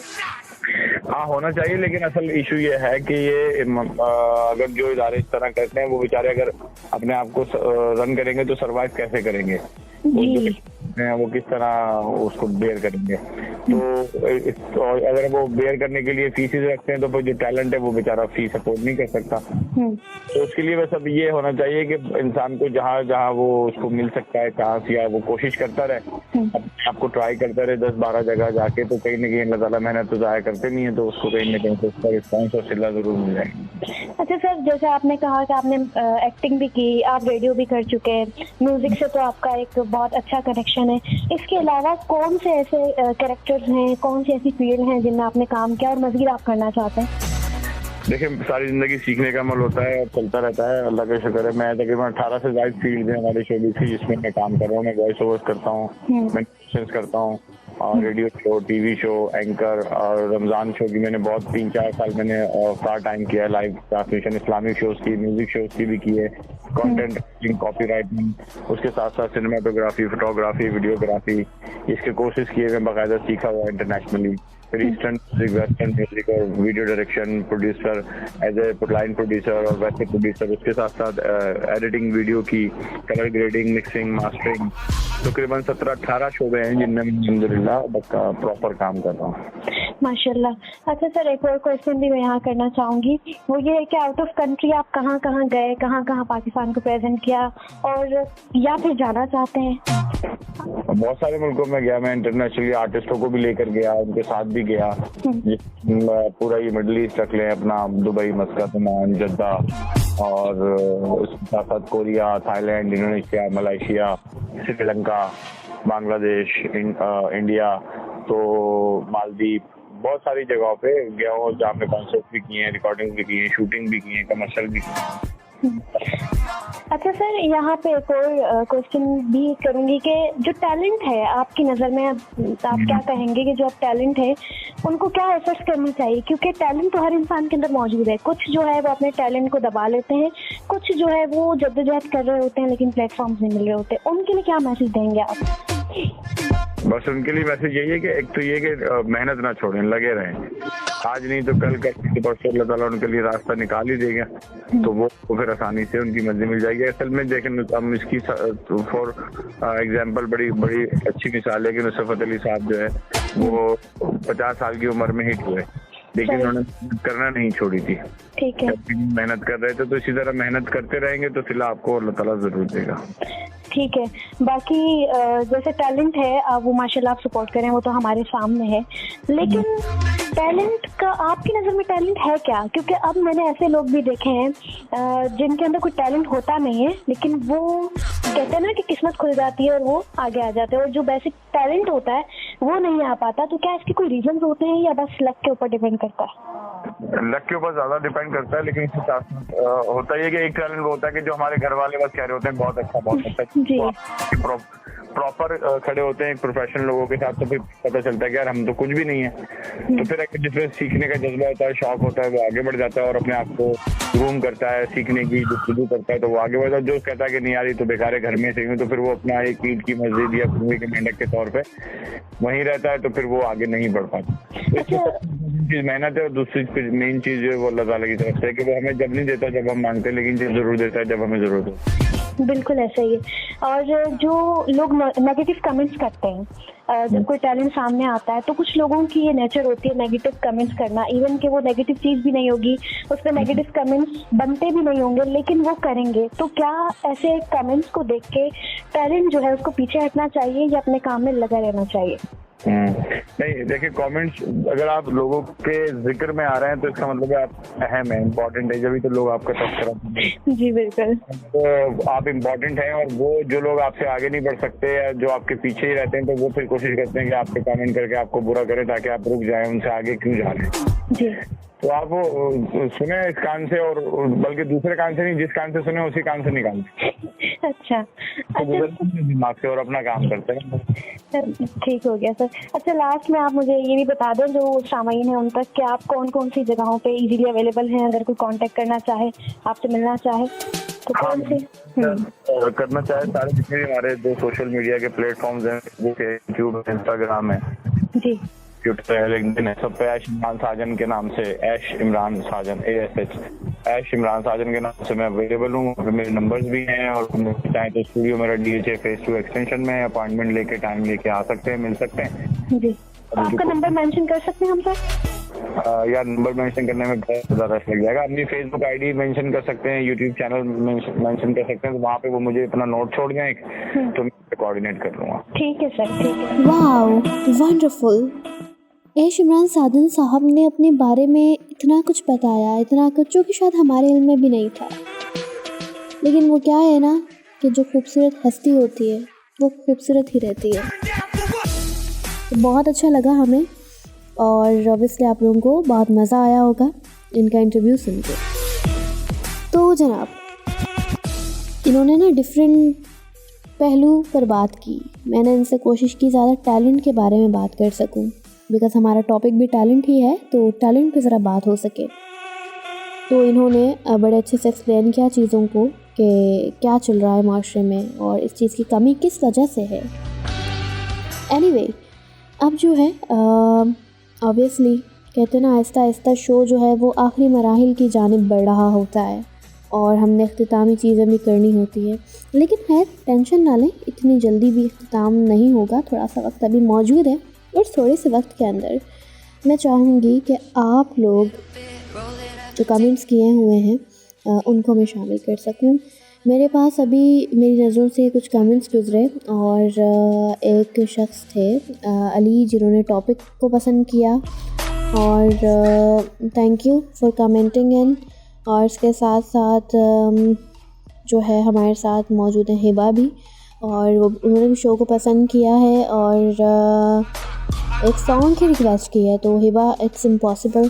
हाँ, होना चाहिए, लेकिन असल इशू ये है कि ये अगर जो इदारे इस तरह करते हैं वो बेचारे अगर अपने आप को रन करेंगे तो सरवाइव कैसे करेंगे, वो किस तरह उसको बेयर करेंगे। तो अगर वो बेयर करने के लिए फीसेस रखते हैं तो फिर जो टैलेंट है वो बेचारा फीस सपोर्ट नहीं कर सकता। तो उसके लिए बस अब ये होना चाहिए कि इंसान को जहाँ जहाँ वो उसको मिल सकता है कहाँ से, या वो कोशिश करता रहे, आपको ट्राई करता रहे 10-12 जगह जाके, तो कहीं ना कहीं अल्लाह ताला मेहनत तो ज़ाया करते नहीं है, तो उसको कहीं ना कहीं तो उसका रिस्पॉन्स और सिला जरूर मिल जाएगी। अच्छा सर, जैसे आपने कहा कि आपने एक्टिंग भी की, आप रेडियो भी कर चुके हैं, म्यूजिक से तो आपका एक बहुत अच्छा कनेक्शन है। इसके अलावा कौन से ऐसे कैरेक्टर्स हैं, कौन सी ऐसी फील्ड हैं जिनमें आपने काम किया और मज़ीद आप करना चाहते हैं? देखिए, सारी जिंदगी सीखने का अमल होता है और चलता रहता है, अल्लाह का शुक्र है। मैं तकरीबन 18 से ज्यादा फील्ड है हमारे शोबीज की जिसमें मैं काम कर रहा हूँ। मैं वॉइस ओवर्स करता हूँ, मैं करता हूँ, और radio show, TV show, anchor, और रमजान शो की मैंने बहुत 3-4 साल मैंने पार्ट टाइम किया है, लाइव ट्रांसमिशन इस्लामिक शोज की, म्यूजिक शोज की भी की है, कंटेंट राइटिंग, कॉपीराइटिंग, उसके साथ साथ सिनेमाटोग्राफी, फोटोग्राफी, वीडियोग्राफी, इसके कोर्सेज किए मैं बाकायदा सीखा हुआ इंटरनेशनली। फिर ईस्टर्न म्यूजिक, वेस्टर्न म्यूजिक और video direction, producer, as a line producer और वैसे प्रोड्यूसर, उसके साथ साथ एडिटिंग वीडियो की, कलर ग्रेडिंग, मिक्सिंग, मास्टरिंग, तकरीबन 17-18 शोबे हैं जिनमें मैं अल्हम्दुलिल्लाह प्रॉपर काम कर रहा हूँ। माशाल्लाह। अच्छा सर, एक और क्वेश्चन भी मैं यहाँ करना चाहूँगी, वो ये है कि आउट ऑफ कंट्री आप कहाँ कहाँ गए, कहाँ कहाँ पाकिस्तान को प्रेजेंट किया और या फिर जाना चाहते हैं? बहुत सारे मुल्कों में गया मैं, इंटरनेशनली आर्टिस्टों को भी लेकर गया, उनके साथ भी गया, पूरा ये मिडल ईस्ट रख लें अपना, दुबई, मस्कत, ओमान, जद्दा, और उसके साथ साथ Korea, Thailand, Indonesia, Malaysia, Sri Lanka, Bangladesh, India, तो मालदीव, बहुत सारी जगहों पे गया हूँ जहाँ पे कॉन्सर्ट भी किए हैं, रिकॉर्डिंग भी की है, शूटिंग भी की है, कमर्शियल भी की है। अच्छा सर, यहाँ पे एक और क्वेश्चन भी करूँगी कि जो टैलेंट है आपकी नज़र में, आप क्या कहेंगे कि जो आप टैलेंट है उनको क्या एफर्ट्स करनी चाहिए? क्योंकि टैलेंट तो हर इंसान के अंदर मौजूद है। कुछ जो है वो अपने टैलेंट को दबा लेते हैं, कुछ जो है वो जद्दोजहद कर रहे होते हैं लेकिन प्लेटफॉर्म्स नहीं मिल रहे होते। उनके लिए क्या मैसेज देंगे आप? बस उनके लिए मैसेज यही है कि एक तो ये कि मेहनत ना छोड़ें, लगे रहें। आज नहीं तो कल करके परसों अल्लाह ताला उनके लिए रास्ता निकाल ही देगा, तो वो फिर आसानी से उनकी मंजिल मिल जाएगी। असल में देखें, हम इसकी फॉर एग्जांपल बड़ी बड़ी अच्छी मिसाल है कि नुसरत अली साहब जो है वो 50 साल की उम्र में हिट हुए, लेकिन उन्होंने करना नहीं छोड़ी थी। ठीक है, मेहनत कर रहे थे, तो इसी तरह मेहनत करते रहेंगे तो फिलहाल आपको अल्लाह ताला जरूर देगा। ठीक है। बाकी जैसे टैलेंट है आप वो माशाल्लाह आप सपोर्ट करें, वो तो हमारे सामने है, लेकिन टैलेंट का आपकी नज़र में टैलेंट है क्या? क्योंकि अब मैंने ऐसे लोग भी देखे हैं जिनके अंदर कोई टैलेंट होता नहीं है, लेकिन वो कहते हैं ना कि किस्मत खुल जाती है और वो आगे आ जाते हैं, और जो बेसिक टैलेंट होता है वो नहीं आ पाता। तो क्या इसके कोई रीजन होते हैं या बस लक के ऊपर डिपेंड करता है? लक के ऊपर ज्यादा डिपेंड करता है, लेकिन इसके साथ होता ही है कि एक टैलेंट वो होता है कि जो हमारे घर वाले बस कह रहे होते हैं बहुत अच्छा बहुत अच्छा, प्रॉपर खड़े होते हैं प्रोफेशनल लोगों के साथ, तो फिर पता चलता है कि यार हम तो कुछ भी नहीं है। तो फिर एक जिसमें सीखने का जज्बा होता है, शौक होता है, वो आगे बढ़ जाता है और अपने आप को ग्रूम करता है, सीखने की जुस्तजू करता है, तो वो आगे बढ़ता है। जो कहता है कि नहीं यार ये तो बेकार है, घर में सीखूं, तो फिर वो अपना एक ईंट की मस्जिद या कुएं के मेंढक के तौर पे वहीं रहता है, तो फिर वो आगे नहीं बढ़ पाता। चीज मेहनत है, और दूसरी मेन चीज जो है वो अल्लाह ताला की तरफ से कि वो हमें जब नहीं देता जब हम मांगते, लेकिन जरूर देता है जब हमें जरूरत हो। बिल्कुल ऐसा ही है। और जो लोग नेगेटिव कमेंट्स करते हैं जब कोई टैलेंट सामने आता है, तो कुछ लोगों की ये नेचर होती है नेगेटिव कमेंट्स करना, इवन कि वो नेगेटिव चीज़ भी नहीं होगी, उस पर नेगेटिव कमेंट्स बनते भी नहीं होंगे, लेकिन वो करेंगे। तो क्या ऐसे कमेंट्स को देख के टैलेंट जो है उसको पीछे हटना चाहिए या अपने काम में लगा रहना चाहिए? नहीं, देखिए कमेंट्स अगर आप लोगों के जिक्र में आ रहे हैं तो इसका मतलब है आप अहम है, इम्पोर्टेंट है, जब तो लोग आपका तस्करा करेंगे। जी बिल्कुल। तो आप इम्पोर्टेंट हैं, और वो जो लोग आपसे आगे नहीं बढ़ सकते या जो आपके पीछे ही रहते हैं, तो वो फिर कोशिश करते हैं कि आपके कमेंट करके आपको बुरा करें ताकि आप रुक जाएं, उनसे आगे क्यों जा रहे हैं। जी। तो आप वो सुने इस कान से, और बल्कि दूसरे कान से नहीं, जिस कान से सुने उसी कान से निकालें। अच्छा, दिमाग से, और अपना काम करते हैं। ठीक हो गया सर। अच्छा, लास्ट में आप मुझे ये भी बता दें जो सामाईन है उन तक कि आप कौन कौन सी जगहों पे इजीली अवेलेबल हैं, अगर कोई कांटेक्ट करना चाहे, आपसे मिलना चाहे तो कौन सी करना चाहे। सारे जितने भी हमारे 2 सोशल मीडिया के प्लेटफॉर्म्स हैं, फेसबुक है, यूट्यूब है, इंस्टाग्राम है, जी, ट्विटर है, लिंक्डइन है, सब पे ऐश इमरान साजन के नाम से, ऐश इमरान साजन ASH, ऐश इमरान साजन के नाम से मैं अवेलेबल हूँ। मेरे नंबर्स भी हैं, और चाहे तो स्टूडियो मेरा DHA फेस 2 एक्सटेंशन में, अपॉइंटमेंट लेके टाइम लेके आ सकते हैं, मिल सकते हैं। जी। आपका नंबर मेंशन कर सकते हैं हम सर? यार नंबर मेंशन करने में बहुत ज्यादा लग जाएगा। अपनी फेसबुक ID मेंशन कर सकते हैं, यूट्यूब चैनल मेंशन कर सकते हैं, तो वहाँ पे वो मुझे अपना नोट छोड़ दें तो मैं कोऑर्डिनेट कर लूँगा। ठीक है सर, ठीक है। Wow, wonderful. ऐश इमरान साजन साहब ने अपने बारे में इतना कुछ बताया, इतना कुछ जो कि शायद हमारे इल्म में भी नहीं था, लेकिन वो क्या है ना कि जो खूबसूरत हस्ती होती है वो खूबसूरत ही रहती है। तो बहुत अच्छा लगा हमें, और ऑब्वियसली आप लोगों को बहुत मज़ा आया होगा इनका इंटरव्यू सुन के। तो जनाब, इन्होंने ना डिफरेंट पहलू पर बात की। मैंने इनसे कोशिश की ज़्यादा टैलेंट के बारे में बात कर सकूं, बिकॉज हमारा टॉपिक भी टैलेंट ही है, तो टैलेंट पे ज़रा बात हो सके। तो इन्होंने बड़े अच्छे से एक्सप्लेन किया चीज़ों को कि क्या चल रहा है माशरे में और इस चीज़ की कमी किस वजह से है। एनीवे, अब जो है ऑब्वियसली कहते हैं ना, आहिस्ता आहिस्ता शो जो है वो आखिरी मराहिल की जानिब बढ़ रहा होता है, और हमने इख्तितामी चीज़ें भी करनी होती है। लेकिन खैर टेंशन ना लें, इतनी जल्दी भी इख्तिताम नहीं होगा, थोड़ा सा वक्त अभी मौजूद है, और थोड़े से वक्त के अंदर मैं चाहूँगी कि आप लोग जो कमेंट्स किए हुए हैं उनको मैं शामिल कर सकूँ। मेरे पास अभी मेरी नज़रों से कुछ कमेंट्स गुजरे, और एक शख्स थे अली, जिन्होंने टॉपिक को पसंद किया, और थैंक यू फॉर कमेंटिंग इन। और इसके साथ साथ जो है हमारे साथ मौजूद है हिबा भी, और उन्होंने भी शो को पसंद किया है और एक सॉन्ग की रिक्वेस्ट की है। तो हिबा, इट्स इम्पॉसिबल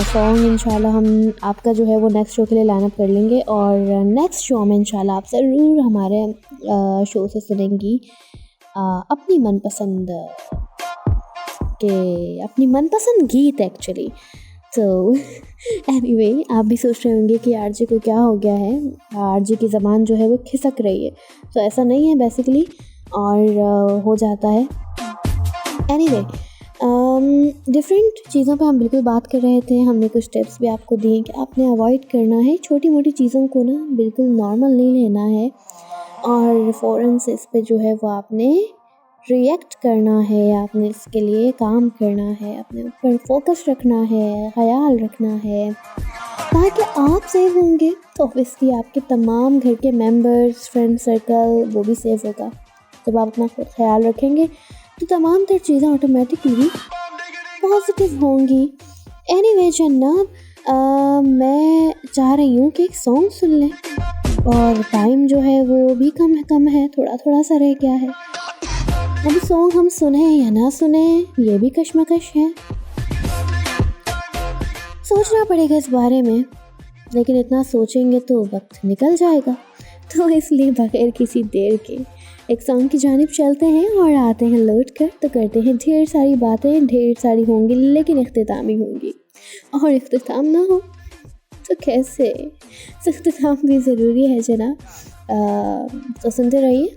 सॉन्ग इंशाल्लाह हम आपका जो है वो नेक्स्ट शो के लिए लाइन अप कर लेंगे, और नेक्स्ट शो में इंशाल्लाह आप ज़रूर हमारे शो से सुनेंगी अपनी मनपसंद गीत एक्चुअली। तो एनीवे, आप भी सोच रहे होंगे कि आरजे को क्या हो गया है, आरजे की ज़बान जो है वो खिसक रही है। तो ऐसा नहीं है बेसिकली, और हो जाता है। एनीवे, डिफरेंट चीज़ों पे हम बिल्कुल बात कर रहे थे। हमने कुछ टिप्स भी आपको दिए कि आपने अवॉइड करना है, छोटी मोटी चीज़ों को ना बिल्कुल नॉर्मल नहीं लेना है, और फ़ौरन से इस पे जो है वो आपने रिएक्ट करना है, आपने इसके लिए काम करना है, अपने ऊपर फोकस रखना है, ख्याल रखना है, ताकि आप सेव होंगे तो ऑब्वियसली आपके तमाम घर के मेंबर्स, फ्रेंड सर्कल वो भी सेव होगा। जब आप अपना खुद ख्याल रखेंगे तो तमाम तर चीज़ें ऑटोमेटिकली पॉजिटिव होंगी। एनीवे जन्नत, मैं चाह रही हूँ कि एक सॉन्ग सुन लें, और टाइम जो है वो भी कम है, थोड़ा सा रह गया है। अब सॉन्ग हम सुने या ना सुने ये भी कश्मकश है, सोचना पड़ेगा इस बारे में, लेकिन इतना सोचेंगे तो वक्त निकल जाएगा। तो इसलिए बगैर किसी देर के एक सॉन्ग की जानिब चलते हैं और आते हैं लौट कर। तो करते हैं ढेर सारी बातें, ढेर सारी होंगी लेकिन इख्तिताम ही होंगी, और इख्तिताम ना हो तो कैसे, इख्तिताम भी ज़रूरी है जनाब। तो सुनते रहिए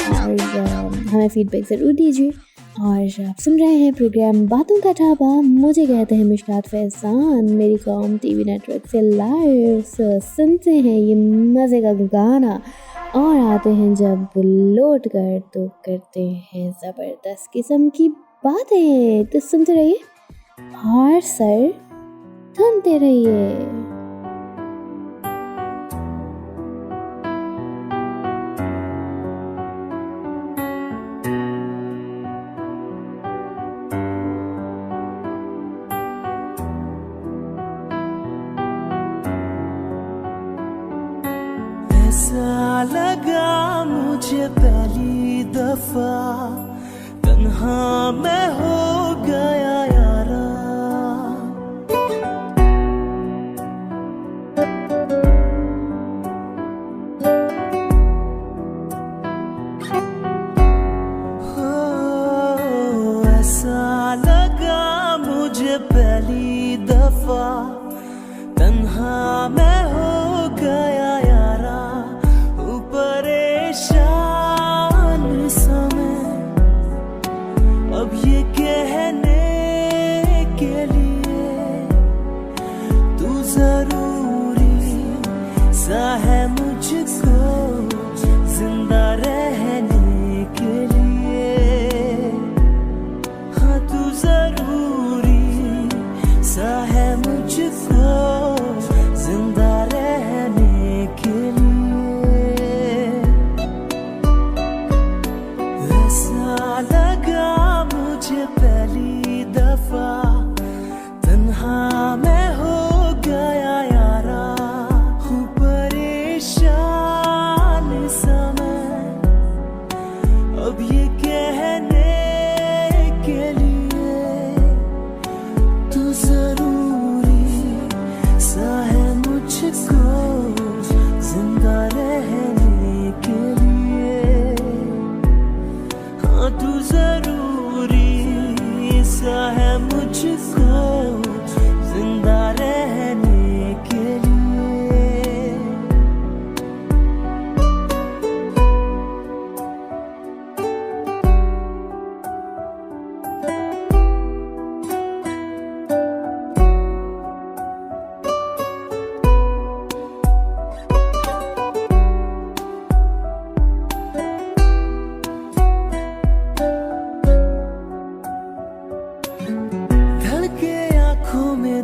और हमें फीडबैक ज़रूर दीजिए। और आप सुन रहे हैं प्रोग्राम बातों का ढाबा, मुझे कहते हैं मिशकात फैज़ान, मेरी कौम टीवी नेटवर्क से लाइव। सुनते हैं ये मज़े का गाना और आते हैं जब लौट कर तो करते हैं ज़बरदस्त किस्म की बातें। तो सुनते रहिए और सर थमते रहिए। ऐसा लगा मुझे पहली दफा, तन्हा मैं हो गया यारा। ऐसा लगा मुझे पहली दफा, तन्हा मैं हो गया यारा। परेशान समय अब ये कहने के लिए तू जरूरी सा है मुझको जिंदा रहने के लिए। हाँ तू जरूरी सा है मुझको जिंदा रहने के लिए। लगा मुझे पहली दफा, तन्हा मैं हो गया यारा। हूँ परेशान समय अब ये कहने के लिए तू जरूरी सा है मुझको जिंदा रहने के लिए। तू जरूरी सा है मुझको जिंदा रहने के लिए।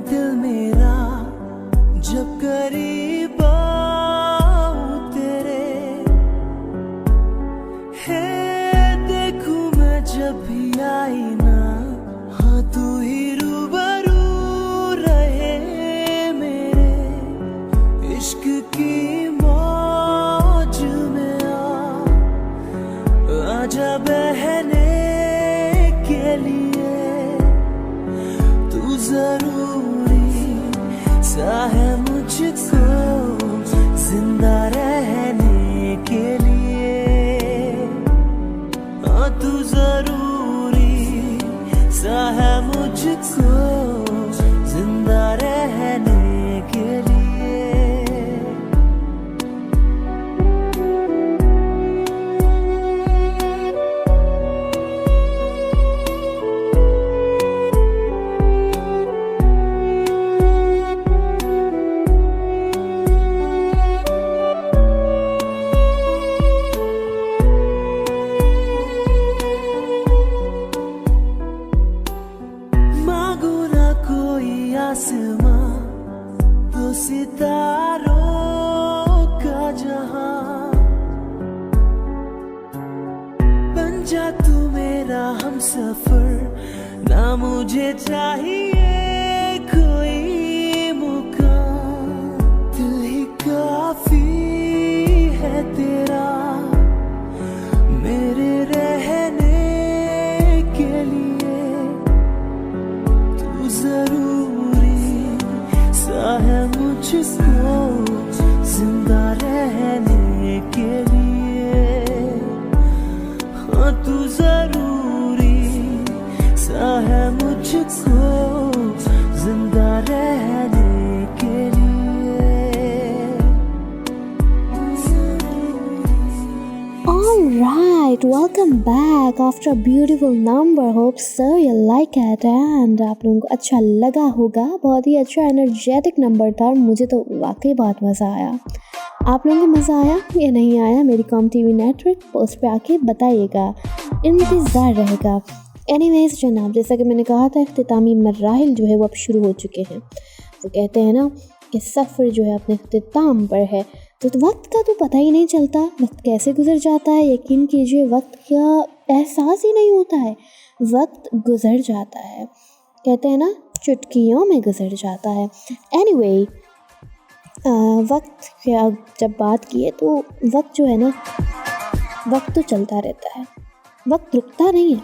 दिल मेरा जब करीब आऊं तेरे, है देखूं मैं जब भी आई ना। हाँ तू ही रूबरू रहे मेरे, बहने के लिए तू जरूरी सा है मुझको जिंदा रहने के लिए। हाँ तू जरूरी सा है मुझको जिंदा रहने के लिए। मांगो ना कोई आसमां तो सितारों का जहां, बन जा तू मेरा हमसफर, ना मुझे चाहिए कोई मुकाम। दिल ही काफी है तेरा मेरे रहने के लिए। तू जरूरी सा है मुझको जिंदा रहने के लिए। हाँ तू जरूरी सा है मुझको जिंदा रहने के लिए। Alright, welcome back after a beautiful number. Hope so you like it and आप लोगों को अच्छा लगा होगा। बहुत ही अच्छा एनर्जेटिक नंबर था और मुझे तो वाकई बहुत मज़ा आया। आप लोगों को मज़ा आया या नहीं आया मेरी कॉम टीवी नेटवर्क पोस्ट पे आके बताइएगा, इंतज़ार रहेगा। एनीवेज जनाब, जैसा कि मैंने कहा था इख्तितामी मराहिल जो है वो अब शुरू हो चुके हैं। वो कहते हैं ना कि सफ़र जो है अपने इख्तिताम पर है, तो वक्त का तो पता ही नहीं चलता, वक्त कैसे गुजर जाता है। यकीन कीजिए वक्त का एहसास ही नहीं होता है, वक्त गुजर जाता है। कहते हैं ना चुटकियों में गुजर जाता है। एनीवे वक्त की जब बात की है तो वक्त जो है ना, वक्त तो चलता रहता है, वक्त रुकता नहीं है।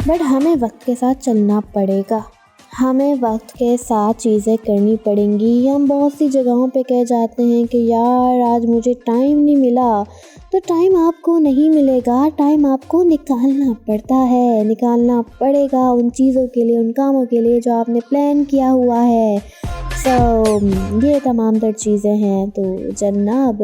बट हमें वक्त के साथ चलना पड़ेगा, हमें वक्त के साथ चीज़ें करनी पड़ेंगी। हम बहुत सी जगहों पे कह जाते हैं कि यार आज मुझे टाइम नहीं मिला, तो टाइम आपको नहीं मिलेगा, टाइम आपको निकालना पड़ता है, निकालना पड़ेगा उन चीज़ों के लिए, उन कामों के लिए जो आपने प्लान किया हुआ है। ये तमाम तर चीज़ें हैं। तो जनाब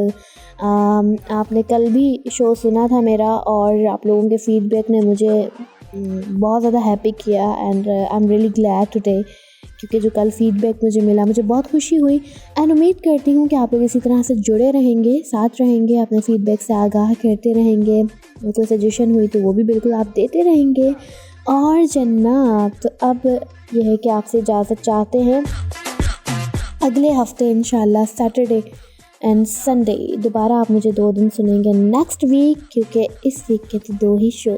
आपने कल भी शो सुना था मेरा और आप लोगों के फीडबैक ने मुझे बहुत ज़्यादा हैप्पी किया and I am really glad today, क्योंकि जो कल फीडबैक मुझे मिला मुझे बहुत खुशी हुई। एंड उम्मीद करती हूँ कि आप लोग इसी तरह से जुड़े रहेंगे, साथ रहेंगे, अपने फीडबैक से आगाह करते रहेंगे। कोई सजेशन हुई तो वो भी बिल्कुल आप देते रहेंगे। और जनाब तो अब यह है कि आपसे इजाज़त चाहते हैं। अगले हफ्ते इंशाल्लाह सैटरडे एंड संडे दोबारा आप मुझे 2 दिन सुनेंगे नेक्स्ट वीक, क्योंकि इस वीक के तो 2 ही शो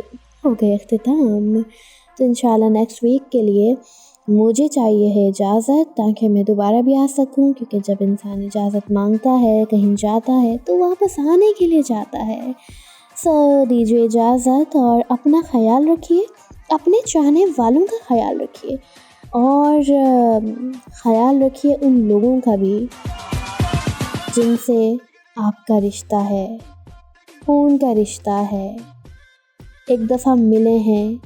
हो गए अख्तिताम। तो इंशाल्लाह नेक्स्ट वीक के लिए मुझे चाहिए है इजाज़त, ताकि मैं दोबारा भी आ सकूं, क्योंकि जब इंसान इजाज़त मांगता है, कहीं जाता है तो वापस आने के लिए जाता है। सो दीजिए इजाज़त और अपना ख्याल रखिए, अपने चाहने वालों का ख्याल रखिए और ख्याल रखिए उन लोगों का भी जिनसे आपका रिश्ता है, खून का रिश्ता है, एक दफ़ा मिले हैं,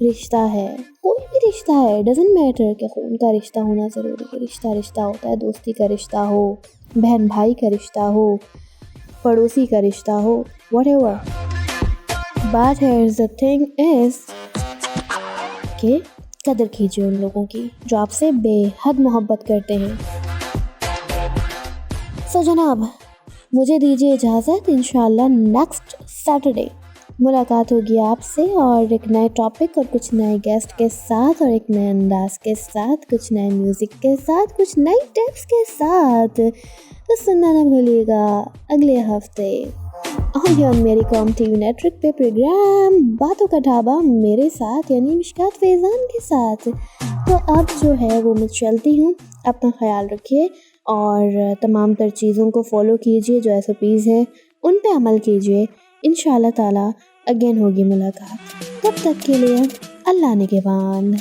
रिश्ता है, कोई भी रिश्ता है, डज़न्ट मैटर कि खून का रिश्ता होना ज़रूरी है। रिश्ता रिश्ता होता है, दोस्ती का रिश्ता हो, बहन भाई का रिश्ता हो, पड़ोसी का रिश्ता हो, whatever. But here's the thing is कि कदर कीजिए उन लोगों की जो आपसे बेहद मोहब्बत करते हैं। सो जनाब मुझे दीजिए इजाज़त, इंशाल्लाह नेक्स्ट सैटरडे मुलाकात होगी आपसे और एक नए टॉपिक और कुछ नए गेस्ट के साथ और एक नए अंदाज के साथ, कुछ नए म्यूज़िक के साथ, कुछ नई टिप्स के साथ। तो सुनना ना भूलिएगा अगले हफ्ते और मेरी कॉम टीवी नेटवर्क पे प्रोग्राम बातों का ढाबा मेरे साथ यानी मिशकात फैज़ान के साथ। तो अब जो है वो मैं चलती हूँ, अपना ख्याल रखिए और तमाम तर चीज़ों को फॉलो कीजिए, जो SOPs हैं उन पे अमल कीजिए। इंशाल्लाह ताला अगेन होगी मुलाकात। तब तक के लिए अल्लाह निगहबान।